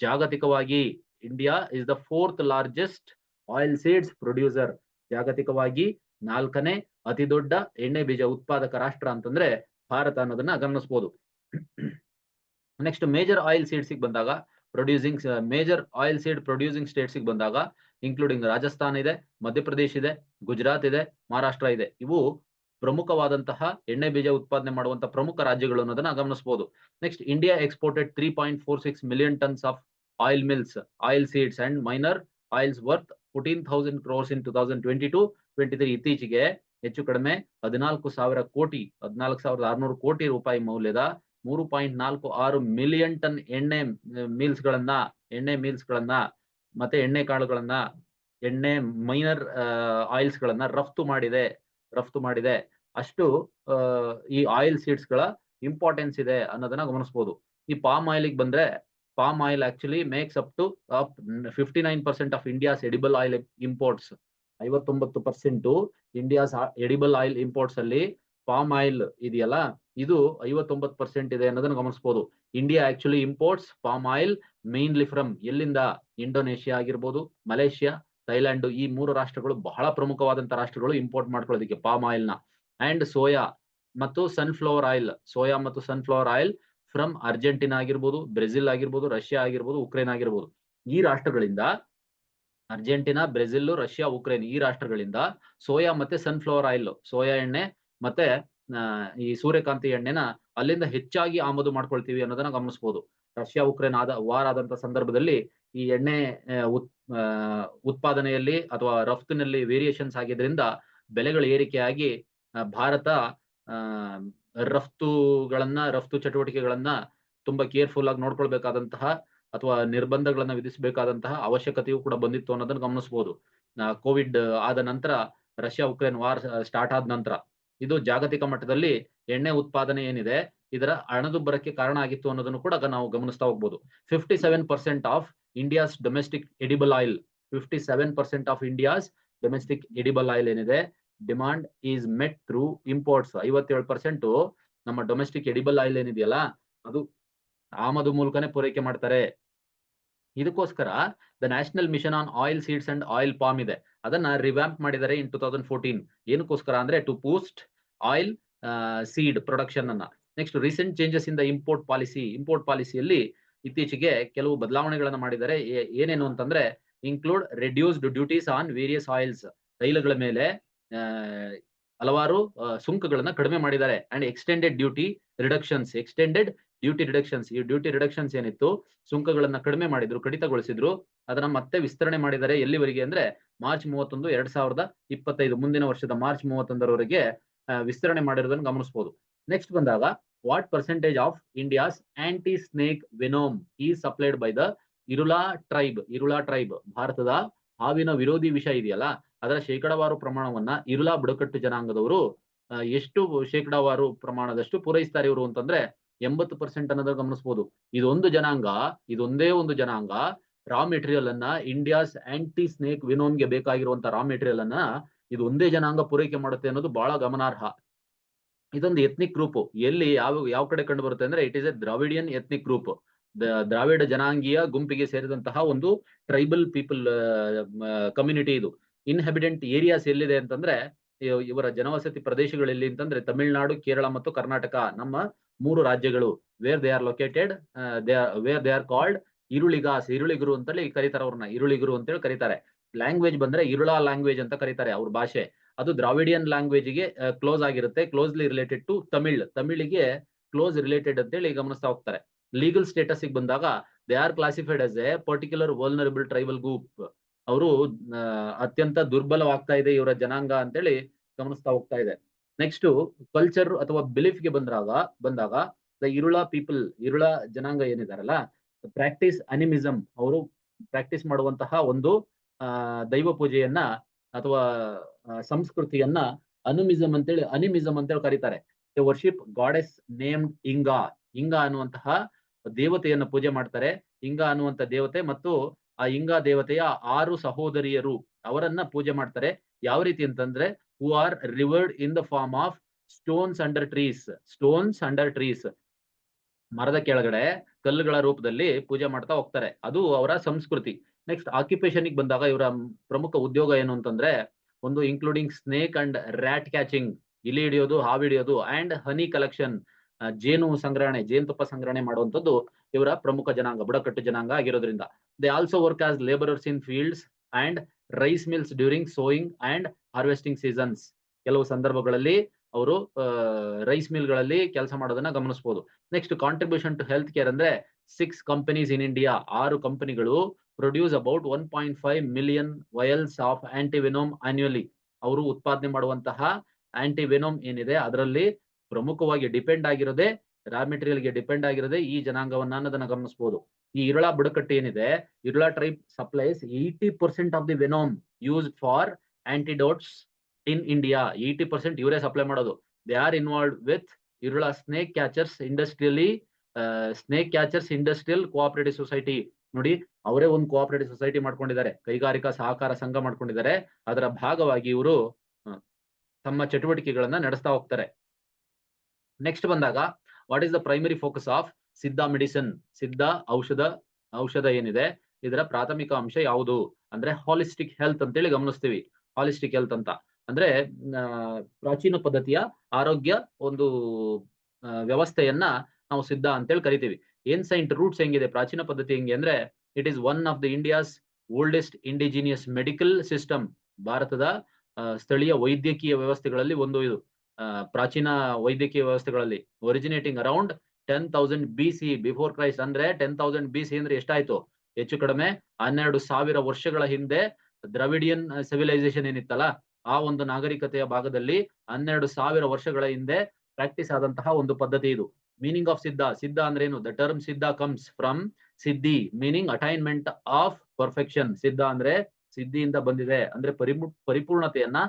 ಜಾಗತಿಕವಾಗಿ India is the 4th largest oil seeds producer. ಜಾಗತಿಕವಾಗಿ 4ನೇ ಅತಿ ದೊಡ್ಡ ಎಣ್ಣೆ ಬೀಜ ಉತ್ಪಾದಕ ರಾಷ್ಟ್ರ ಅಂತಂದ್ರೆ ಭಾರತ ಅನ್ನೋದನ್ನ ಗಮನಿಸಬಹುದು. ನೆಕ್ಸ್ಟ್, ಮೇಜರ್ ಆಯಿಲ್ ಸೀಡ್ಸ್ ಬಂದಾಗ major oil seed producing States ಬಂದಾಗ ಇನ್ಕ್ಲೂಡಿಂಗ್ ರಾಜಸ್ಥಾನ ಇದೆ, ಮಧ್ಯಪ್ರದೇಶ ಇದೆ, ಗುಜರಾತ್ ಇದೆ, ಮಹಾರಾಷ್ಟ್ರ ಇದೆ. ಇವು ಪ್ರಮುಖವಾದಂತಹ ಎಣ್ಣೆ ಬೀಜ ಉತ್ಪಾದನೆ ಮಾಡುವಂತಹ ಪ್ರಮುಖ ರಾಜ್ಯಗಳು ಅನ್ನೋದನ್ನ ಗಮನಿಸಬಹುದು. Next, India exported 3.46 million tons of oil meals, oil seeds and minor oils worth 14,000 crores in 2022-23. ಇತ್ತೀಚೆಗೆ ಹೆಚ್ಚು ಕಡಿಮೆ 14,000 ಕೋಟಿ 14,600 ಕೋಟಿ ರೂಪಾಯಿ ಮೌಲ್ಯದ 3.46 ಮಿಲಿಯನ್ ಟನ್ ಎಣ್ಣೆ ಮೀಲ್ಸ್ ಗಳನ್ನ ಮತ್ತೆ ಎಣ್ಣೆ ಕಾಳುಗಳನ್ನ, ಎಣ್ಣೆ ಮೈನರ್ ಆಯಿಲ್ಸ್ ಗಳನ್ನ ರಫ್ತು ಮಾಡಿದೆ. ಅಷ್ಟು ಈ ಆಯಿಲ್ ಸೀಡ್ಸ್ ಗಳ ಇಂಪಾರ್ಟೆನ್ಸ್ ಇದೆ ಅನ್ನೋದನ್ನ ಗಮನಿಸಬಹುದು. ಈ ಪಾಮ್ ಆಯಿಲ್ ಬಂದ್ರೆ, palm oil actually makes up to 59% of India's edible oil imports. 59% India's edible oil imports ಅಲ್ಲಿ ಪಾಮ್ ಆಯಿಲ್ ಇದೆಯಲ್ಲ, ಇದು 59% ಇದೆ ಅನ್ನೋದನ್ನ ಗಮನಿಸಬಹುದು. India actually imports palm oil mainly from ಎಲ್ಲಿಂದ? ಇಂಡೋನೇಷಿಯಾ ಆಗಿರ್ಬೋದು, ಮಲೇಷಿಯಾ, ಥೈಲ್ಯಾಂಡ್. ಈ 3 ರಾಷ್ಟ್ರಗಳು ಬಹಳ ಪ್ರಮುಖವಾದಂತಹ ರಾಷ್ಟ್ರಗಳು ಇಂಪೋರ್ಟ್ ಮಾಡ್ಕೊಳ್ಳೋದಕ್ಕೆ ಪಾಮ್ ಆಯಿಲ್ ನ. ಅಂಡ್ ಸೋಯಾ ಮತ್ತು ಸನ್ಫ್ಲವರ್ ಆಯಿಲ್ ಫ್ರಮ್ ಅರ್ಜೆಂಟಿನಾ ಆಗಿರ್ಬೋದು, ಬ್ರೆಜಿಲ್ ಆಗಿರ್ಬೋದು, ರಷ್ಯಾ ಆಗಿರ್ಬೋದು, ಉಕ್ರೇನ್ ಆಗಿರ್ಬೋದು. ಈ ರಾಷ್ಟ್ರಗಳಿಂದ, ಅರ್ಜೆಂಟಿನಾ, ಬ್ರೆಜಿಲ್, ರಷ್ಯಾ, ಉಕ್ರೇನ್ ಈ ರಾಷ್ಟ್ರಗಳಿಂದ ಸೋಯಾ ಮತ್ತೆ ಸನ್ಫ್ಲವರ್ ಆಯಿಲ್, ಸೋಯಾ ಎಣ್ಣೆ ಮತ್ತೆ ಈ ಸೂರ್ಯಕಾಂತಿ ಎಣ್ಣೆನ ಅಲ್ಲಿಂದ ಹೆಚ್ಚಾಗಿ ಆಮದು ಮಾಡ್ಕೊಳ್ತೀವಿ ಅನ್ನೋದನ್ನ ಗಮನಿಸಬಹುದು. ರಷ್ಯಾ ಉಕ್ರೇನ್ ವಾರ್ ಆದಂತ ಸಂದರ್ಭದಲ್ಲಿ ಈ ಎಣ್ಣೆ ಉತ್ಪಾದನೆಯಲ್ಲಿ ಅಥವಾ ರಫ್ತಿನಲ್ಲಿ ವೇರಿಯೇಷನ್ಸ್ ಆಗಿದ್ರಿಂದ ಬೆಲೆಗಳು ಏರಿಕೆಯಾಗಿ ಭಾರತ ರಫ್ತು ಚಟುವಟಿಕೆಗಳನ್ನ ತುಂಬಾ ಕೇರ್ಫುಲ್ ಆಗಿ ನೋಡ್ಕೊಳ್ಬೇಕಾದಂತಹ ಅಥವಾ ನಿರ್ಬಂಧಗಳನ್ನ ವಿಧಿಸಬೇಕಾದಂತಹ ಅವಶ್ಯಕತೆಯೂ ಕೂಡ ಬಂದಿತ್ತು ಅನ್ನೋದನ್ನ ಗಮನಿಸಬಹುದು. ಕೋವಿಡ್ ಆದ ನಂತರ, ರಷ್ಯಾ ಉಕ್ರೇನ್ ವಾರ್ ಸ್ಟಾರ್ಟ್ ಆದ ನಂತರ ಇದು ಜಾಗತಿಕ ಮಟ್ಟದಲ್ಲಿ ಎಣ್ಣೆ ಉತ್ಪಾದನೆ ಏನಿದೆ ಇದರ ಹಣದುಬ್ಬರಕ್ಕೆ ಕಾರಣ ಆಗಿತ್ತು ಅನ್ನೋದನ್ನು ಕೂಡ ನಾವು ಗಮನಿಸ್ತಾ ಹೋಗ್ಬೋದು. 57% of India's domestic edible oil, 57% of India's domestic edible oil ಏನಿದೆ demand is met through imports. 57% ನಮ್ಮ ಡೊಮೆಸ್ಟಿಕ್ ಎಡಿಬಲ್ ಆಯಿಲ್ ಏನಿದೆಯಲ್ಲ ಅದು ಆಮದು ಮೂಲಕನೇ ಪೂರೈಕೆ ಮಾಡ್ತಾರೆ. ಇದಕ್ಕೋಸ್ಕರ the national mission on oil seeds and oil palm ಇದೆ, ಅದನ್ನ ರಿವ್ಯಾಂಪ್ ಮಾಡಿದ್ದಾರೆ ಇನ್ 2014. ಏನಕ್ಕೋಸ್ಕರ ಅಂದ್ರೆ to boost oil seed production ಅನ್ನ. Next, recent changes in the import ಪಾಲಿಸಿಯಲ್ಲಿ ಇತ್ತೀಚೆಗೆ ಕೆಲವು ಬದಲಾವಣೆಗಳನ್ನ ಮಾಡಿದ್ದಾರೆ. ಏನೇನು ಅಂತಂದ್ರೆ, include reduced duties on various oils, ತೈಲಗಳ ಮೇಲೆ ಹಲವಾರು ಸುಂಕಗಳನ್ನ ಕಡಿಮೆ ಮಾಡಿದ್ದಾರೆ. And extended duty reductions. ಈ ಡ್ಯೂಟಿ ರಿಡಕ್ಷನ್ಸ್ ಏನಿತ್ತು, ಸುಂಕಗಳನ್ನ ಕಡಿಮೆ ಮಾಡಿದ್ರು, ಕಡಿತಗೊಳಿಸಿದ್ರು, ಅದನ್ನ ಮತ್ತೆ ವಿಸ್ತರಣೆ ಮಾಡಿದ್ದಾರೆ. ಎಲ್ಲಿವರೆಗೆ ಅಂದ್ರೆ ಮಾರ್ಚ್ 31, 2025, ಮುಂದಿನ ವರ್ಷದ ಮಾರ್ಚ್ 31ರವರೆಗೆ ವಿಸ್ತರಣೆ ಮಾಡಿರೋದನ್ನು ಗಮನಿಸಬಹುದು. ನೆಕ್ಸ್ಟ್ ಬಂದಾಗ, what percentage of India's anti snake venom is supplied by the Irula tribe. ಭಾರತದ ಹಾವಿನ ವಿರೋಧಿ ವಿಷ ಇದೆಯಲ್ಲ ಅದರ ಶೇಕಡಾವಾರು ಪ್ರಮಾಣವನ್ನ ಇರುಳಾ ಬುಡಕಟ್ಟು ಜನಾಂಗದವರು ಎಷ್ಟು ಶೇಕಡಾವಾರು ಪ್ರಮಾಣದಷ್ಟು ಪೂರೈಸ್ತಾರೆ ಇವರು ಅಂತಂದ್ರೆ 80% ಅನ್ನೋದನ್ನ ಗಮನಿಸಬಹುದು. ಇದೊಂದೇ ಒಂದು ಜನಾಂಗ ರಾ ಮೆಟೀರಿಯಲ್ ಅನ್ನ, ಇಂಡಿಯಾಸ್ ಆಂಟಿ ಸ್ನೇಕ್ ವಿನೋಮ್ಗೆ ಬೇಕಾಗಿರುವಂತ ರಾ ಮೆಟೀರಿಯಲ್ ಅನ್ನ ಇದು ಒಂದೇ ಜನಾಂಗ ಪೂರೈಕೆ ಮಾಡುತ್ತೆ ಅನ್ನೋದು ಬಹಳ ಗಮನಾರ್ಹ. ಇದೊಂದು ಎಥ್ನಿಕ್ ಗ್ರೂಪ್. ಎಲ್ಲಿ ಯಾವ ಕಡೆ ಕಂಡು ಬರುತ್ತೆ ಅಂದ್ರೆ it is a Dravidian ethnic group. ದ್ರಾವಿಡ ಜನಾಂಗೀಯ ಗುಂಪಿಗೆ ಸೇರಿದಂತಹ ಒಂದು ಟ್ರೈಬಲ್ ಪೀಪಲ್ ಕಮ್ಯುನಿಟಿ ಇದು. ಇನ್ಹ್ಯಾಬಿಡೆಂಟ್ ಏರಿಯಾಸ್ ಎಲ್ಲಿದೆ ಅಂತಂದ್ರೆ, ಇವರ ಜನವಸತಿ ಪ್ರದೇಶಗಳು ಎಲ್ಲಿ ಅಂತಂದ್ರೆ ತಮಿಳುನಾಡು, ಕೇರಳ ಮತ್ತು ಕರ್ನಾಟಕ, ನಮ್ಮ 3 ರಾಜ್ಯಗಳು. Where they are located, where they are called Iruligas, ಇರುಳಿಗರು ಅಂತೇಳಿ ಕರೀತಾರೆ ಅವ್ರನ್ನ, ಇರುಳಿಗರು ಅಂತೇಳಿ ಕರೀತಾರೆ. ಲ್ಯಾಂಗ್ವೇಜ್ ಬಂದ್ರೆ ಇರುಳಾ ಲ್ಯಾಂಗ್ವೇಜ್ ಅಂತ ಕರೀತಾರೆ ಅವ್ರ ಭಾಷೆ. ಅದು ದ್ರಾವಿಡಿಯನ್ ಲ್ಯಾಂಗ್ವೇಜ್ ಗೆ ಕ್ಲೋಸ್ ಆಗಿರುತ್ತೆ, ಕ್ಲೋಸ್ಲಿ ರಿಲೇಟೆಡ್ ಟು ತಮಿಳಿಗೆ ಕ್ಲೋಸ್ ರಿಲೇಟೆಡ್ ಅಂತೇಳಿ ಗಮನಿಸ್ತಾ ಹೋಗ್ತಾರೆ. ಲೀಗಲ್ ಸ್ಟೇಟಸ್ ಬಂದಾಗ they are classified as a particular vulnerable tribal group. ಅವರು ಅತ್ಯಂತ ದುರ್ಬಲವಾಗ್ತಾ ಇದೆ ಇವರ ಜನಾಂಗ ಅಂತೇಳಿ ಗಮನಿಸ್ತಾ ಹೋಗ್ತಾ ಇದೆ. ನೆಕ್ಸ್ಟ್, ಕಲ್ಚರ್ ಅಥವಾ ಬಿಲೀಫ್ ಗೆ ಬಂದಾಗ ದ ಇರುಳಾ ಜನಾಂಗ ಏನಿದಾರಲ್ಲ, ಪ್ರಾಕ್ಟೀಸ್ ಅನಿಮಿಸಮ್. ಅವರು ಪ್ರಾಕ್ಟೀಸ್ ಮಾಡುವಂತಹ ಒಂದು ದೈವ ಪೂಜೆಯನ್ನ ಅಥವಾ ಸಂಸ್ಕೃತಿಯನ್ನ ಅನಿಮಿಸಮ್ ಅಂತೇಳಿ ಕರೀತಾರೆ. They worship goddess named Inga. Inga ಅನ್ನುವಂತಹ ದೇವತೆಯನ್ನು ಪೂಜೆ ಮಾಡ್ತಾರೆ. ಇಂಗಾ ಅನ್ನುವಂತ ದೇವತೆ ಮತ್ತು ಆ ಇಂಗಾ ದೇವತೆಯ 6 ಸಹೋದರಿಯರು ಅವರನ್ನ ಪೂಜೆ ಮಾಡ್ತಾರೆ. ಯಾವ ರೀತಿ ಅಂತಂದ್ರೆ who are revered in the form of stones under trees. ಮರದ ಕೆಳಗಡೆ ಕಲ್ಲುಗಳ ರೂಪದಲ್ಲಿ ಪೂಜೆ ಮಾಡ್ತಾ ಹೋಗ್ತಾರೆ. ಅದು ಅವರ ಸಂಸ್ಕೃತಿ. ನೆಕ್ಸ್ಟ್ ಆಕ್ಯುಪೇಷನ್ ಬಂದಾಗ ಇವರ ಪ್ರಮುಖ ಉದ್ಯೋಗ ಏನು ಅಂತಂದ್ರೆ ಒಂದು including snake and rat catching, ಇಲಿ ಹಿಡಿಯೋದು, ಹಾವು ಹಿಡಿಯೋದು, ಅಂಡ್ ಹನಿ ಕಲೆಕ್ಷನ್, ಜೇನುತುಪ್ಪ ಸಂಗ್ರಹಣೆ ಮಾಡುವಂತದ್ದು ಇವರ ಪ್ರಮುಖ ಜನಾಂಗ, ಬುಡಕಟ್ಟು ಜನಾಂಗ ಆಗಿರೋದ್ರಿಂದ. They also work as labourers in fields and rice mills during sowing and harvesting seasons. ಕೆಲವು ಸಂದರ್ಭಗಳಲ್ಲಿ ಅವರು ರೈಸ್ ಮಿಲ್ಗಳಲ್ಲಿ ಕೆಲಸ ಮಾಡೋದನ್ನ ಗಮನಿಸಬಹುದು. Next contribution to health care ಅಂದ್ರೆ 6 ಕಂಪನೀಸ್ ಇನ್ ಇಂಡಿಯಾ, 6 ಕಂಪನಿಗಳು produce about 1.5 million vials of antivenom annually. ಅವರು ಉತ್ಪಾದನೆ ಮಾಡುವಂತಹ ಆಂಟಿವೆನೋಮ್ ಏನಿದೆ ಅದರಲ್ಲಿ ಪ್ರಮುಖವಾಗಿ ಡಿಪೆಂಡ್ ಆಗಿರೋದೇ, ರಾ ಮೆಟೀರಿಯಲ್ಗೆ ಡಿಪೆಂಡ್ ಆಗಿರೋದೇ ಈ ಜನಾಂಗವನ್ನ ಅನ್ನೋದನ್ನ ಗಮನಿಸಬಹುದು. ಈ ಇರುಳ ಬುಡಕಟ್ಟು ಏನಿದೆ, Irula tribe supplies 80% of the venom used for antidotes in India. 80% ಇವರೇ ಸಪ್ಲೈ ಮಾಡೋದು. They are involved with Irula snake catchers industrial cooperative society. ನೋಡಿ, ಅವರೇ ಒಂದು ಕೋಆಪರೇಟಿವ್ ಸೊಸೈಟಿ ಮಾಡ್ಕೊಂಡಿದ್ದಾರೆ, ಕೈಗಾರಿಕಾ ಸಹಕಾರ ಸಂಘ ಮಾಡ್ಕೊಂಡಿದ್ದಾರೆ. ಅದರ ಭಾಗವಾಗಿ ಇವರು ತಮ್ಮ ಚಟುವಟಿಕೆಗಳನ್ನ ನಡೆಸ್ತಾ ಹೋಗ್ತಾರೆ. ನೆಕ್ಸ್ಟ್ ಬಂದಾಗ what is the primary focus of ಸಿದ್ಧ ಮೆಡಿಸಿನ್? ಸಿದ್ಧ ಔಷಧ ಏನಿದೆ ಇದರ ಪ್ರಾಥಮಿಕ ಅಂಶ ಯಾವುದು ಅಂದ್ರೆ ಹಾಲಿಸ್ಟಿಕ್ ಹೆಲ್ತ್ ಅಂತೇಳಿ ಗಮನಿಸ್ತೀವಿ. ಹಾಲಿಸ್ಟಿಕ್ ಹೆಲ್ತ್ ಅಂತ ಅಂದ್ರೆ ಪ್ರಾಚೀನ ಪದ್ಧತಿಯ ಆರೋಗ್ಯ ಒಂದು ವ್ಯವಸ್ಥೆಯನ್ನ ನಾವು ಸಿದ್ಧ ಅಂತೇಳಿ ಕರಿತೀವಿ. ಏನ್ಸೈಂಟ್ ರೂಟ್ಸ್ ಹೆಂಗಿದೆ, ಪ್ರಾಚೀನ ಪದ್ಧತಿ ಹೆಂಗೆ ಅಂದ್ರೆ it is one of the India's oldest indigenous medical system. ಭಾರತದ ಸ್ಥಳೀಯ ವೈದ್ಯಕೀಯ ವ್ಯವಸ್ಥೆಗಳಲ್ಲಿ ಒಂದು ಇದು. ಪ್ರಾಚೀನ ವೈದ್ಯಕೀಯ ವ್ಯವಸ್ಥೆಗಳಲ್ಲಿ originating around 10,000 BC before Christ. ಅಂದ್ರೆ 10,000 BC ಅಂದ್ರೆ ಎಷ್ಟಾಯ್ತು? ಹೆಚ್ಚು ಕಡಿಮೆ 12,000 ವರ್ಷಗಳ ಹಿಂದೆ ದ್ರವಿಡಿಯನ್ ಸಿವಿಲೈಸೇಷನ್ ಏನಿತ್ತಲ್ಲ, ಆ ಒಂದು ನಾಗರಿಕತೆಯ ಭಾಗದಲ್ಲಿ 12,000 ವರ್ಷಗಳ ಹಿಂದೆ ಪ್ರಾಕ್ಟೀಸ್ ಆದಂತಹ ಒಂದು ಪದ್ಧತಿ ಇದು. ಮೀನಿಂಗ್ ಆಫ್ ಸಿದ್ಧ ಅಂದ್ರೆ ಏನು? ದ ಟರ್ಮ್ ಸಿದ್ಧ ಕಮ್ಸ್ ಫ್ರಮ್ ಸಿದ್ಧಿ, ಮೀನಿಂಗ್ ಅಟೈನ್ಮೆಂಟ್ ಆಫ್ ಪರ್ಫೆಕ್ಷನ್. ಸಿದ್ಧ ಅಂದ್ರೆ ಸಿದ್ಧಿಯಿಂದ ಬಂದಿದೆ, ಅಂದ್ರೆ ಪರಿಪೂರ್ಣತೆಯನ್ನ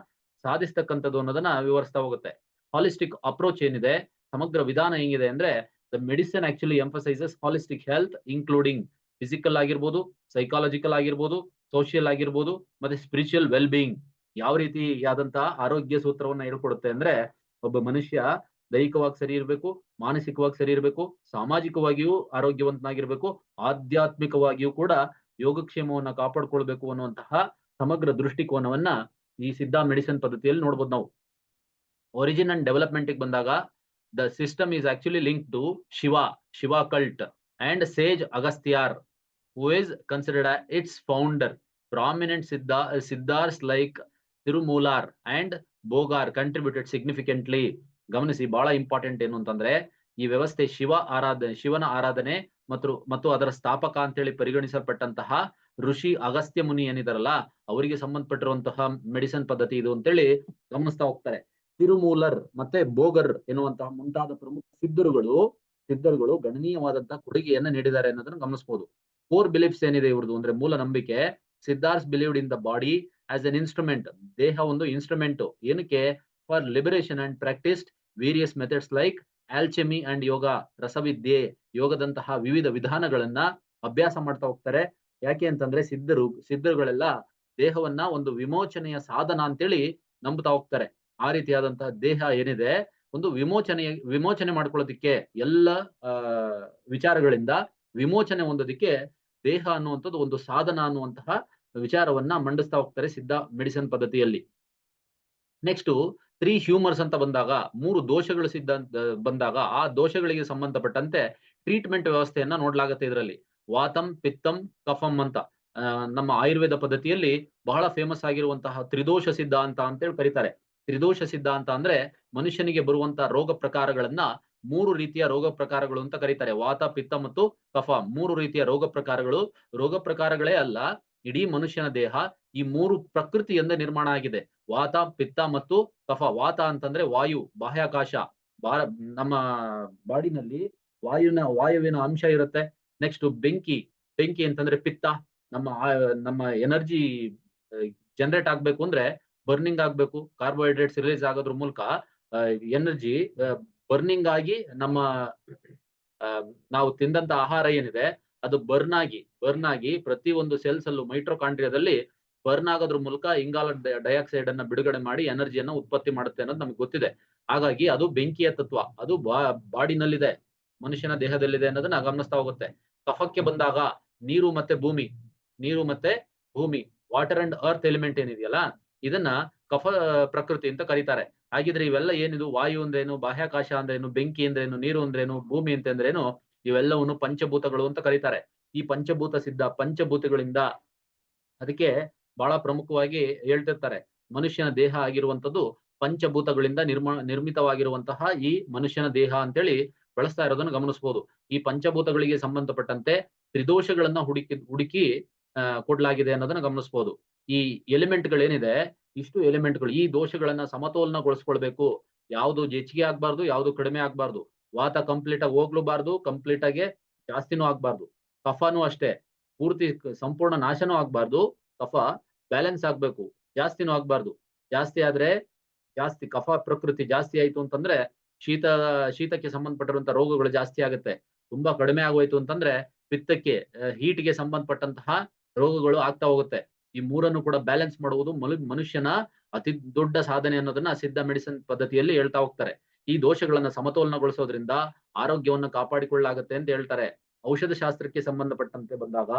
ಸಾಧಿಸ್ತಕ್ಕಂಥದ್ದು ಅನ್ನೋದನ್ನ ವಿವರಿಸ್ತಾ ಹೋಗುತ್ತೆ. ಹಾಲಿಸ್ಟಿಕ್ ಅಪ್ರೋಚ್ ಏನಿದೆ, ಸಮಗ್ರ ವಿಧಾನ ಹೆಂಗಿದೆ ಅಂದ್ರೆ the medicine actually emphasises holistic health including physical ಆಗಿರ್ಬೋದು, ಸೈಕಾಲಜಿಕಲ್ ಆಗಿರ್ಬೋದು, ಸೋಷಿಯಲ್ ಆಗಿರ್ಬೋದು, ಮತ್ತೆ ಸ್ಪಿರಿಚುವಲ್ ವೆಲ್ ಬೀಯಿಂಗ್. ಯಾವ ರೀತಿಯಾದಂತಹ ಆರೋಗ್ಯ ಸೂತ್ರವನ್ನ ಹೇಳ್ಕೊಡುತ್ತೆ ಅಂದ್ರೆ ಒಬ್ಬ ಮನುಷ್ಯ ದೈಹಿಕವಾಗಿ ಸರಿ ಇರಬೇಕು, ಮಾನಸಿಕವಾಗಿ ಸರಿ ಇರಬೇಕು, ಸಾಮಾಜಿಕವಾಗಿಯೂ ಆರೋಗ್ಯವಂತನಾಗಿರ್ಬೇಕು, ಆಧ್ಯಾತ್ಮಿಕವಾಗಿಯೂ ಕೂಡ ಯೋಗಕ್ಷೇಮವನ್ನ ಕಾಪಾಡ್ಕೊಳ್ಬೇಕು ಅನ್ನುವಂತಹ ಸಮಗ್ರ ದೃಷ್ಟಿಕೋನವನ್ನ ಈ ಸಿದ್ಧ ಮೆಡಿಸಿನ್ ಪದ್ಧತಿಯಲ್ಲಿ ನೋಡ್ಬೋದು ನಾವು. ಒರಿಜಿನ್ ಅಂಡ್ ಡೆವಲಪ್ಮೆಂಟ್ ಬಂದಾಗ the system is actually link to Shiva cult and sage Agastyar, who is considered as its founder. Prominent Siddhars like Tirumular and Bogar contributed significantly. ಗಮನಿಸಿ, ಬಹಳ ಇಂಪಾರ್ಟೆಂಟ್ ಏನು ಅಂತಂದ್ರೆ ಈ ವ್ಯವಸ್ಥೆ ಶಿವನ ಆರಾಧನೆ ಮತ್ತು ಅದರ ಸ್ಥಾಪಕ ಅಂತೇಳಿ ಪರಿಗಣಿಸಲ್ಪಟ್ಟಂತಹ ಋಷಿ ಅಗಸ್ತ್ಯ ಮುನಿ ಏನಿದಾರಲ್ಲ ಅವರಿಗೆ ಸಂಬಂಧಪಟ್ಟಿರುವಂತಹ ಮೆಡಿಸಿನ್ ಪದ್ಧತಿ ಇದು ಅಂತೇಳಿ ಗಮನಿಸ್ತಾ ಹೋಗ್ತಾರೆ. ತಿರುಮೂಲರ್ ಮತ್ತೆ ಬೋಗರ್ ಎನ್ನುವಂತಹ ಮುಂತಾದ ಪ್ರಮುಖ ಸಿದ್ಧರುಗಳು ಗಣನೀಯವಾದಂತಹ ಕೊಡುಗೆಯನ್ನ ನೀಡಿದ್ದಾರೆ ಅನ್ನೋದನ್ನ ಗಮನಿಸಬಹುದು. ಕೋರ್ ಬಿಲೀಫ್ಸ್ ಏನಿದೆ ಇವ್ರದ್ದು ಅಂದ್ರೆ ಮೂಲ ನಂಬಿಕೆ, Siddhars believed in the body as an instrument. ದೇಹ ಒಂದು ಇನ್ಸ್ಟ್ರೂಮೆಂಟ್. ಏನಕ್ಕೆ? For liberation and practised various methods like alchemy and yoga. ರಸವಿದ್ಯೆ, ಯೋಗದಂತಹ ವಿವಿಧ ವಿಧಾನಗಳನ್ನ ಅಭ್ಯಾಸ ಮಾಡ್ತಾ ಹೋಗ್ತಾರೆ. ಯಾಕೆ ಅಂತಂದ್ರೆ ಸಿದ್ಧರುಗಳೆಲ್ಲ ದೇಹವನ್ನ ಒಂದು ವಿಮೋಚನೆಯ ಸಾಧನ ಅಂತೇಳಿ ನಂಬುತ್ತಾ ಹೋಗ್ತಾರೆ. ಆ ರೀತಿಯಾದಂತಹ ದೇಹ ಏನಿದೆ ಒಂದು ವಿಮೋಚನೆ ಮಾಡ್ಕೊಳ್ಳೋದಿಕ್ಕೆ, ಎಲ್ಲ ವಿಚಾರಗಳಿಂದ ವಿಮೋಚನೆ ಹೊಂದೋದಿಕ್ಕೆ ದೇಹ ಅನ್ನುವಂಥದ್ದು ಒಂದು ಸಾಧನ ಅನ್ನುವಂತಹ ವಿಚಾರವನ್ನ ಮಂಡಿಸ್ತಾ ಹೋಗ್ತಾರೆ ಸಿದ್ಧ ಮೆಡಿಸಿನ್ ಪದ್ಧತಿಯಲ್ಲಿ. ನೆಕ್ಸ್ಟ್ 3 ಹ್ಯೂಮರ್ಸ್ ಅಂತ ಬಂದಾಗ, 3 ದೋಷಗಳು ಬಂದಾಗ ಆ ದೋಷಗಳಿಗೆ ಸಂಬಂಧಪಟ್ಟಂತೆ ಟ್ರೀಟ್ಮೆಂಟ್ ವ್ಯವಸ್ಥೆಯನ್ನ ನೋಡ್ಲಾಗತ್ತೆ ಇದರಲ್ಲಿ. ವಾತಂ, ಪಿತ್ತಂ, ಕಫಂ ಅಂತ ನಮ್ಮ ಆಯುರ್ವೇದ ಪದ್ಧತಿಯಲ್ಲಿ ಬಹಳ ಫೇಮಸ್ ಆಗಿರುವಂತಹ ತ್ರಿದೋಷ ಸಿದ್ಧಾಂತ ಅಂತೇಳಿ ಕರೀತಾರೆ. ತ್ರಿದೋಷ ಸಿದ್ಧಾಂತ ಅಂದ್ರೆ ಮನುಷ್ಯನಿಗೆ ಬರುವಂತಹ ರೋಗ ಪ್ರಕಾರಗಳನ್ನ 3 ರೀತಿಯ ರೋಗ ಪ್ರಕಾರಗಳು ಅಂತ ಕರೀತಾರೆ. ವಾತ, ಪಿತ್ತ ಮತ್ತು ಕಫ 3 ರೀತಿಯ ರೋಗ ಪ್ರಕಾರಗಳೇ ಅಲ್ಲ, ಇಡೀ ಮನುಷ್ಯನ ದೇಹ ಈ 3 ಪ್ರಕೃತಿಯಿಂದ ನಿರ್ಮಾಣ ಆಗಿದೆ. ವಾತ, ಪಿತ್ತ ಮತ್ತು ಕಫ. ವಾತ ಅಂತಂದ್ರೆ ವಾಯು, ಬಾಹ್ಯಾಕಾಶ. ನಮ್ಮ ಬಾಡಿನಲ್ಲಿ ವಾಯುವಿನ ಅಂಶ ಇರುತ್ತೆ. ನೆಕ್ಸ್ಟ್ ಬೆಂಕಿ ಅಂತಂದ್ರೆ ಪಿತ್ತ. ನಮ್ಮ ಎನರ್ಜಿ ಜನರೇಟ್ ಆಗ್ಬೇಕು ಅಂದ್ರೆ ಬರ್ನಿಂಗ್ ಆಗ್ಬೇಕು. ಕಾರ್ಬೋಹೈಡ್ರೇಟ್ಸ್ ರಿಲೀಸ್ ಆಗೋದ್ರ ಮೂಲಕ ಎನರ್ಜಿ ಬರ್ನಿಂಗ್ ಆಗಿ ನಮ್ಮ ನಾವು ತಿಂದಂತ ಆಹಾರ ಏನಿದೆ ಅದು ಬರ್ನ್ ಆಗಿ ಪ್ರತಿ ಒಂದು ಸೆಲ್ಸ್ ಅಲ್ಲೂ ಮೈಟ್ರೋಕಾಂಡ್ರಿಯಾದಲ್ಲಿ ಬರ್ನ್ ಆಗೋದ್ರ ಮೂಲಕ ಇಂಗಾಲದ ಡೈಆಕ್ಸೈಡ್ ಅನ್ನ ಬಿಡುಗಡೆ ಮಾಡಿ ಎನರ್ಜಿಯನ್ನ ಉತ್ಪತ್ತಿ ಮಾಡುತ್ತೆ ಅನ್ನೋದು ನಮ್ಗೆ ಗೊತ್ತಿದೆ. ಹಾಗಾಗಿ ಅದು ಬೆಂಕಿಯ ತತ್ವ, ಅದು ಬಾಡಿನಲ್ಲಿದೆ, ಮನುಷ್ಯನ ದೇಹದಲ್ಲಿದೆ ಅನ್ನೋದನ್ನ ಗಮನಿಸ್ತಾ ಹೋಗುತ್ತೆ. ಕಫಕ್ಕೆ ಬಂದಾಗ ನೀರು ಮತ್ತೆ ಭೂಮಿ ವಾಟರ್ ಅಂಡ್ ಅರ್ತ್ ಎಲಿಮೆಂಟ್ ಏನಿದೆಯಲ್ಲ, ಇದನ್ನ ಕಫ ಪ್ರಕೃತಿ ಅಂತ ಕರೀತಾರೆ. ಹಾಗಿದ್ರೆ ಇವೆಲ್ಲ ಏನಿದು, ವಾಯು ಅಂದ್ರೇನು, ಬಾಹ್ಯಾಕಾಶ ಅಂದ್ರೇನು, ಬೆಂಕಿ ಅಂದ್ರೇನು, ನೀರು ಅಂದ್ರೇನು, ಭೂಮಿ ಅಂತಂದ್ರೇನು, ಇವೆಲ್ಲವನ್ನು ಪಂಚಭೂತಗಳು ಅಂತ ಕರೀತಾರೆ. ಈ ಪಂಚಭೂತಗಳಿಂದ ಅದಕ್ಕೆ ಬಹಳ ಪ್ರಮುಖವಾಗಿ ಹೇಳ್ತಿರ್ತಾರೆ, ಮನುಷ್ಯನ ದೇಹ ಆಗಿರುವಂತದ್ದು ಪಂಚಭೂತಗಳಿಂದ ನಿರ್ಮಿತವಾಗಿರುವಂತಹ ಈ ಮನುಷ್ಯನ ದೇಹ ಅಂತೇಳಿ ಬಳಸ್ತಾ ಇರೋದನ್ನ ಗಮನಿಸಬಹುದು. ಈ ಪಂಚಭೂತಗಳಿಗೆ ಸಂಬಂಧಪಟ್ಟಂತೆ ತ್ರಿದೋಷಗಳನ್ನ ಹುಡುಕಿ ಕೊಡ್ಲಾಗಿದೆ ಅನ್ನೋದನ್ನ ಗಮನಿಸಬಹುದು. ಈ ಎಲಿಮೆಂಟ್ಗಳೇನಿದೆ, ಇಷ್ಟು ಎಲಿಮೆಂಟ್ಗಳು ಈ ದೋಷಗಳನ್ನ ಸಮತೋಲನಗೊಳಿಸ್ಕೊಳ್ಬೇಕು. ಯಾವುದು ಹೆಚ್ಚಿಗೆ ಆಗ್ಬಾರ್ದು, ಯಾವುದು ಕಡಿಮೆ ಆಗ್ಬಾರ್ದು. ವಾತ ಕಂಪ್ಲೀಟ್ ಆಗಿ ಹೋಗ್ಲೂಬಾರ್ದು, ಕಂಪ್ಲೀಟ್ ಆಗಿ ಜಾಸ್ತಿನೂ ಆಗ್ಬಾರ್ದು. ಕಫನೂ ಅಷ್ಟೇ, ಪೂರ್ತಿ ಸಂಪೂರ್ಣ ನಾಶನೂ ಆಗ್ಬಾರ್ದು. ಕಫ ಬ್ಯಾಲೆನ್ಸ್ ಆಗ್ಬೇಕು, ಜಾಸ್ತಿನೂ ಆಗ್ಬಾರ್ದು. ಜಾಸ್ತಿ ಆದ್ರೆ ಕಫ ಪ್ರಕೃತಿ ಜಾಸ್ತಿ ಆಯ್ತು ಅಂತಂದ್ರೆ ಶೀತಕ್ಕೆ ಸಂಬಂಧಪಟ್ಟಿರುವಂತಹ ರೋಗಗಳು ಜಾಸ್ತಿ ಆಗುತ್ತೆ. ತುಂಬಾ ಕಡಿಮೆ ಆಗೋಯ್ತು ಅಂತಂದ್ರೆ ಪಿತ್ತಕ್ಕೆ, ಹೀಟ್ಗೆ ಸಂಬಂಧಪಟ್ಟಂತಹ ರೋಗಗಳು ಆಗ್ತಾ ಹೋಗುತ್ತೆ. ಈ ಮೂರನ್ನು ಕೂಡ ಬ್ಯಾಲೆನ್ಸ್ ಮಾಡುವುದು ಮನುಷ್ಯನ ಅತಿ ದೊಡ್ಡ ಸಾಧನೆ ಅನ್ನೋದನ್ನ ಸಿದ್ಧ ಮೆಡಿಸಿನ್ ಪದ್ಧತಿಯಲ್ಲಿ ಹೇಳ್ತಾ ಹೋಗ್ತಾರೆ. ಈ ದೋಷಗಳನ್ನ ಸಮತೋಲನಗೊಳಿಸೋದ್ರಿಂದ ಆರೋಗ್ಯವನ್ನು ಕಾಪಾಡಿಕೊಳ್ಳಲಾಗುತ್ತೆ ಅಂತ ಹೇಳ್ತಾರೆ. ಔಷಧ ಶಾಸ್ತ್ರಕ್ಕೆ ಸಂಬಂಧಪಟ್ಟಂತೆ ಬಂದಾಗ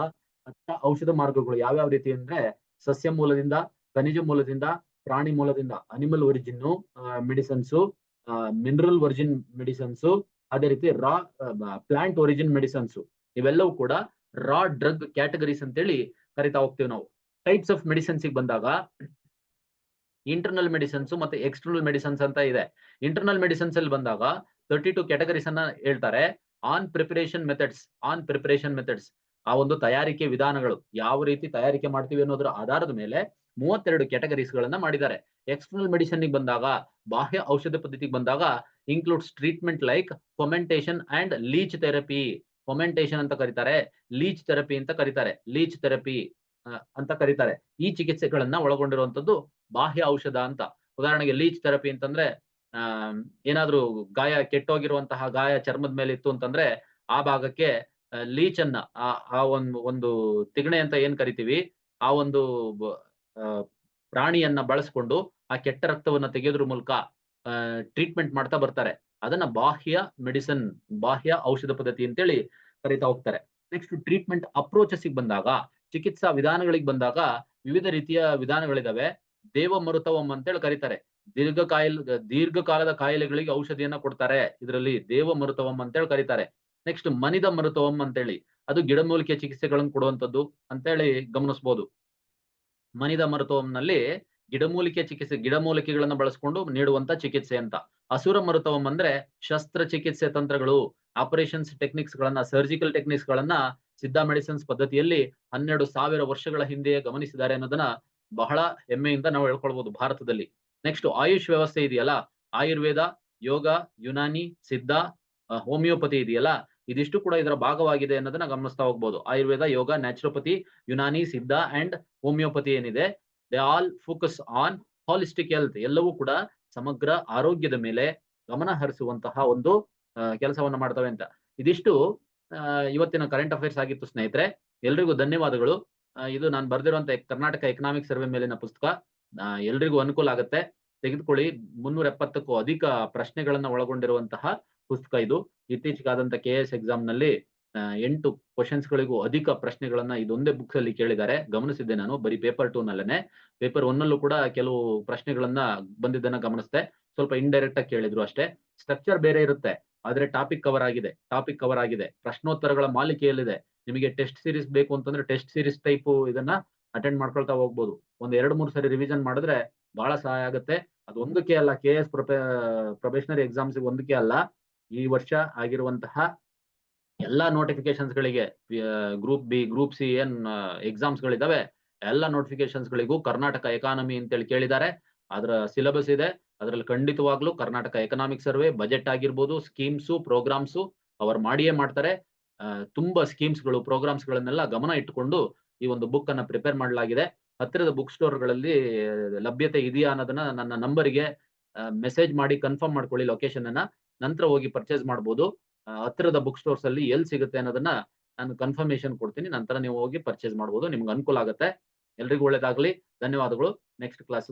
ಔಷಧ ಮಾರ್ಗಗಳು ಯಾವ್ಯಾವ ರೀತಿ ಅಂದ್ರೆ, ಸಸ್ಯ ಮೂಲದಿಂದ, ಖನಿಜ ಮೂಲದಿಂದ, ಪ್ರಾಣಿ ಮೂಲದಿಂದ, animal origin medicines, mineral origin medicines, ಅದೇ ರೀತಿ ಪ್ಲಾಂಟ್ ಒರಿಜಿನ್ ಮೆಡಿಸನ್ಸು, ಇವೆಲ್ಲವೂ ಕೂಡ ರಾ ಡ್ರಗ್ ಕ್ಯಾಟಗರೀಸ್ ಅಂತೇಳಿ ಕರಿತಾ ಹೋಗ್ತೀವಿ ನಾವು. ಟೈಪ್ಸ್ ಆಫ್ ಮೆಡಿಸಿನ್ಸ್ ಬಂದಾಗ ಇಂಟರ್ನಲ್ ಮೆಡಿಸಿನ್ಸ್ ಮತ್ತೆ ಎಕ್ಸ್ಟರ್ನಲ್ ಮೆಡಿಸಿನ್ಸ್ ಅಂತ ಇದೆ. ಇಂಟರ್ನಲ್ ಮೆಡಿಸಿನ್ಸ್ ಅಲ್ಲಿ ಬಂದಾಗ 32 ಕ್ಯಾಟಗರೀಸ್ ಅನ್ನ ಹೇಳ್ತಾರೆ. ಆನ್ ಪ್ರಿಪರೇಷನ್ ಮೆಥಡ್ಸ್, ಆ ಒಂದು ತಯಾರಿಕೆ ವಿಧಾನಗಳು, ಯಾವ ರೀತಿ ತಯಾರಿಕೆ ಮಾಡ್ತೀವಿ ಅನ್ನೋದ್ರ ಆಧಾರದ ಮೇಲೆ 32 ಕ್ಯಾಟಗರೀಸ್ ಗಳನ್ನ ಮಾಡಿದ್ದಾರೆ. ಎಕ್ಸ್ಟರ್ನಲ್ ಮೆಡಿಸಿನ್ ಬಂದಾಗ, ಬಾಹ್ಯ ಔಷಧ ಪದ್ಧತಿಗೆ ಬಂದಾಗ, includes treatment like fomentation and leech therapy. Fomentation ಅಂತ ಕರೀತಾರೆ, ಲೀಚ್ ಥೆರಪಿ ಅಂತ ಕರೀತಾರೆ. ಈ ಚಿಕಿತ್ಸೆಗಳನ್ನ ಒಳಗೊಂಡಿರುವಂತದ್ದು ಬಾಹ್ಯ ಔಷಧ ಅಂತ. ಉದಾಹರಣೆಗೆ ಲೀಚ್ ಥೆರಪಿ ಅಂತಂದ್ರೆ, ಏನಾದ್ರೂ ಕೆಟ್ಟೋಗಿರುವಂತಹ ಗಾಯ ಚರ್ಮದ ಮೇಲೆ ಇತ್ತು ಅಂತಂದ್ರೆ ಆ ಭಾಗಕ್ಕೆ ಲೀಚ್ ಅನ್ನ, ಆ ಒಂದು ತಿಗಣೆ ಅಂತ ಏನ್ ಕರಿತೀವಿ, ಆ ಒಂದು ಪ್ರಾಣಿಯನ್ನ ಬಳಸ್ಕೊಂಡು ಆ ಕೆಟ್ಟ ರಕ್ತವನ್ನ ತೆಗೆಯೋದ್ರ ಮೂಲಕ ಟ್ರೀಟ್ಮೆಂಟ್ ಮಾಡ್ತಾ ಬರ್ತಾರೆ. ಅದನ್ನ ಬಾಹ್ಯ ಔಷಧ ಪದ್ಧತಿ ಅಂತೇಳಿ ಕರಿತಾ ಹೋಗ್ತಾರೆ. ನೆಕ್ಸ್ಟ್ ಟ್ರೀಟ್ಮೆಂಟ್ ಅಪ್ರೋಚಸ್ ಬಂದಾಗ, ಚಿಕಿತ್ಸಾ ವಿಧಾನಗಳಿಗೆ ಬಂದಾಗ ವಿವಿಧ ರೀತಿಯ ವಿಧಾನಗಳಿದಾವೆ. ದೇವಮರುತವಂ ಅಂತೇಳಿ ಕರೀತಾರೆ. ದೀರ್ಘಕಾಲದ ಕಾಯಿಲೆಗಳಿಗೆ ಔಷಧಿಯನ್ನ ಕೊಡ್ತಾರೆ. ಇದರಲ್ಲಿ ದೇವಮರುತವಂ ಅಂತೇಳಿ ಕರೀತಾರೆ. ನೆಕ್ಸ್ಟ್ ಮನಿದ ಮರುತವಂ ಅಂತೇಳಿ, ಅದು ಗಿಡಮೂಲಿಕೆ ಚಿಕಿತ್ಸೆಗಳನ್ನು ಕೊಡುವಂತದ್ದು ಅಂತೇಳಿ ಗಮನಿಸಬಹುದು. ಮನಿದ ಮರುತವಂನಲ್ಲಿ ಗಿಡಮೂಲಿಕೆಗಳನ್ನ ಬಳಸ್ಕೊಂಡು ನೀಡುವಂತ ಚಿಕಿತ್ಸೆ ಅಂತ. ಅಸುರ ಮರುತವಂ ಅಂದ್ರೆ ಶಸ್ತ್ರಚಿಕಿತ್ಸೆ ತಂತ್ರಗಳು, ಆಪರೇಷನ್ಸ್ ಟೆಕ್ನಿಕ್ಸ್ ಗಳನ್ನ, ಸರ್ಜಿಕಲ್ ಟೆಕ್ನಿಕ್ಸ್ ಗಳನ್ನ ಸಿದ್ಧ ಮೆಡಿಸಿನ್ಸ್ ಪದ್ಧತಿಯಲ್ಲಿ 12,000 ವರ್ಷಗಳ ಹಿಂದೆಯೇ ಗಮನಿಸಿದ್ದಾರೆ ಅನ್ನೋದನ್ನ ಬಹಳ ಹೆಮ್ಮೆಯಿಂದ ನಾವು ಹೇಳ್ಕೊಳ್ಬಹುದು ಭಾರತದಲ್ಲಿ. ನೆಕ್ಸ್ಟ್ ಆಯುಷ್ ವ್ಯವಸ್ಥೆ ಇದೆಯಲ್ಲ, ಆಯುರ್ವೇದ, ಯೋಗ, ಯುನಾನಿ, ಸಿದ್ಧ, ಹೋಮಿಯೋಪತಿ ಇದೆಯಲ್ಲ, ಇದಿಷ್ಟು ಕೂಡ ಇದರ ಭಾಗವಾಗಿದೆ ಅನ್ನೋದನ್ನ ಗಮನಿಸ್ತಾ ಹೋಗ್ಬೋದು. ಆಯುರ್ವೇದ, ಯೋಗ, ನ್ಯಾಚುರೋಪತಿ, ಯುನಾನಿ, ಸಿದ್ಧ ಅಂಡ್ ಹೋಮಿಯೋಪತಿ ಏನಿದೆ, they all focus on holistic health. ಎಲ್ಲವೂ ಕೂಡ ಸಮಗ್ರ ಆರೋಗ್ಯದ ಮೇಲೆ ಗಮನ ಹರಿಸುವಂತಹ ಒಂದು ಕೆಲಸವನ್ನ ಮಾಡ್ತವೆ ಅಂತ. ಇದಿಷ್ಟು ಇವತ್ತಿನ ಕರೆಂಟ್ ಅಫೇರ್ಸ್ ಆಗಿತ್ತು ಸ್ನೇಹಿತರೆ. ಎಲ್ರಿಗೂ ಧನ್ಯವಾದಗಳು. ಇದು ನಾನು ಬರೆದಿರುವಂತ ಕರ್ನಾಟಕ ಎಕನಾಮಿಕ್ ಸರ್ವೆ ಮೇಲಿನ ಪುಸ್ತಕ. ಎಲ್ರಿಗೂ ಅನುಕೂಲ ಆಗುತ್ತೆ, ತೆಗೆದುಕೊಳ್ಳಿ. 370ಕ್ಕೂ ಅಧಿಕ ಪ್ರಶ್ನೆಗಳನ್ನ ಒಳಗೊಂಡಿರುವಂತಹ ಪುಸ್ತಕ ಇದು. ಇತ್ತೀಚೆಗಾದಂತ KS ಎಕ್ಸಾಮ್ ನಲ್ಲಿ 8 ಕ್ವಶನ್ಸ್ ಗಳಿಗೂ ಅಧಿಕ ಪ್ರಶ್ನೆಗಳನ್ನ ಇದೊಂದೇ ಬುಕ್ಸ್ ಅಲ್ಲಿ ಕೇಳಿದ್ದಾರೆ, ಗಮನಿಸಿದ್ದೆ ನಾನು. ಬರೀ ಪೇಪರ್ 2 ನಲ್ಲೇನೆ, ಪೇಪರ್ 1 ನಲ್ಲೂ ಕೂಡ ಕೆಲವು ಪ್ರಶ್ನೆಗಳನ್ನ ಬಂದಿದ್ದನ್ನ ಗಮನಿಸ್ತೆ. ಸ್ವಲ್ಪ ಇಂಡೈರೆಕ್ಟ್ ಆಗಿ ಕೇಳಿದ್ರು ಅಷ್ಟೇ. ಸ್ಟ್ರಕ್ಚರ್ ಬೇರೆ ಇರುತ್ತೆ, ಆದ್ರೆ ಟಾಪಿಕ್ ಕವರ್ ಆಗಿದೆ. ಪ್ರಶ್ನೋತ್ತರಗಳ ಮಾಲಿಕೆಯಲ್ಲಿದೆ. ನಿಮಗೆ ಟೆಸ್ಟ್ ಸೀರೀಸ್ ಬೇಕು ಅಂತಂದ್ರೆ ಟೆಸ್ಟ್ ಸೀರೀಸ್ ಟೈಪ್ ಇದನ್ನ ಅಟೆಂಡ್ ಮಾಡ್ಕೊಳ್ತಾ ಹೋಗ್ಬೋದು. 1-2-3 ಸರಿ ರಿವಿಷನ್ ಮಾಡಿದ್ರೆ ಬಹಳ ಸಹಾಯ ಆಗುತ್ತೆ. ಅದು ಒಂದಕ್ಕೆ ಅಲ್ಲ, KS ಪ್ರೊಬೇಷನರಿ ಎಕ್ಸಾಮ್ಸ್ ಒಂದಕ್ಕೆ ಅಲ್ಲ, ಈ ವರ್ಷ ಆಗಿರುವಂತಹ ಎಲ್ಲಾ ನೋಟಿಫಿಕೇಶನ್ಸ್ ಗಳಿಗೆ, ಗ್ರೂಪ್ ಬಿ, ಗ್ರೂಪ್ ಸಿ ಏನ್ ಎಕ್ಸಾಮ್ಸ್ ಗಳಿದಾವೆ, ಎಲ್ಲ ನೋಟಿಫಿಕೇಶನ್ಸ್ ಗಳಿಗೂ ಕರ್ನಾಟಕ ಎಕಾನಮಿ ಅಂತೇಳಿ ಕೇಳಿದ್ದಾರೆ. ಅದರ ಸಿಲೆಬಸ್ ಇದೆ. ಅದರಲ್ಲಿ ಖಂಡಿತವಾಗ್ಲೂ ಕರ್ನಾಟಕ ಎಕನಾಮಿಕ್ ಸರ್ವೆ, ಬಜೆಟ್ ಆಗಿರ್ಬೋದು, ಸ್ಕೀಮ್ಸು, ಪ್ರೋಗ್ರಾಮ್ಸು ಅವರು ಮಾಡಿಯೇ ಮಾಡ್ತಾರೆ. ತುಂಬಾ ಸ್ಕೀಮ್ಸ್ ಗಳು, ಪ್ರೋಗ್ರಾಮ್ಸ್ ಗಳನ್ನೆಲ್ಲ ಗಮನ ಇಟ್ಟುಕೊಂಡು ಈ ಒಂದು ಬುಕ್ ಅನ್ನ ಪ್ರಿಪೇರ್ ಮಾಡಲಾಗಿದೆ. ಹತ್ತಿರದ ಬುಕ್ ಸ್ಟೋರ್‌ಗಳಲ್ಲಿ ಲಭ್ಯತೆ ಇದೆಯಾ ಅನ್ನೋದನ್ನ ನನ್ನ ನಂಬರ್‌ಗೆ ಮೆಸೇಜ್ ಮಾಡಿ ಕನ್ಫರ್ಮ್ ಮಾಡ್ಕೊಳ್ಳಿ ಲೊಕೇಶನ್ ಅನ್ನ. ನಂತರ ಹೋಗಿ ಪರ್ಚೇಸ್ ಮಾಡ್ಬೋದು. ಹತ್ತಿರದ ಬುಕ್ ಸ್ಟೋರ್ಸ್ ಅಲ್ಲಿ ಎಲ್ಲಿ ಸಿಗುತ್ತೆ ಅನ್ನೋದನ್ನ ನಾನು ಕನ್ಫರ್ಮೇಷನ್ ಕೊಡ್ತೀನಿ. ನಂತರ ನೀವು ಹೋಗಿ ಪರ್ಚೇಸ್ ಮಾಡ್ಬೋದು. ನಿಮ್ಗೆ ಅನುಕೂಲ ಆಗತ್ತೆ. ಎಲ್ರಿಗೂ ಒಳ್ಳೇದಾಗ್ಲಿ. ಧನ್ಯವಾದಗಳು. Next class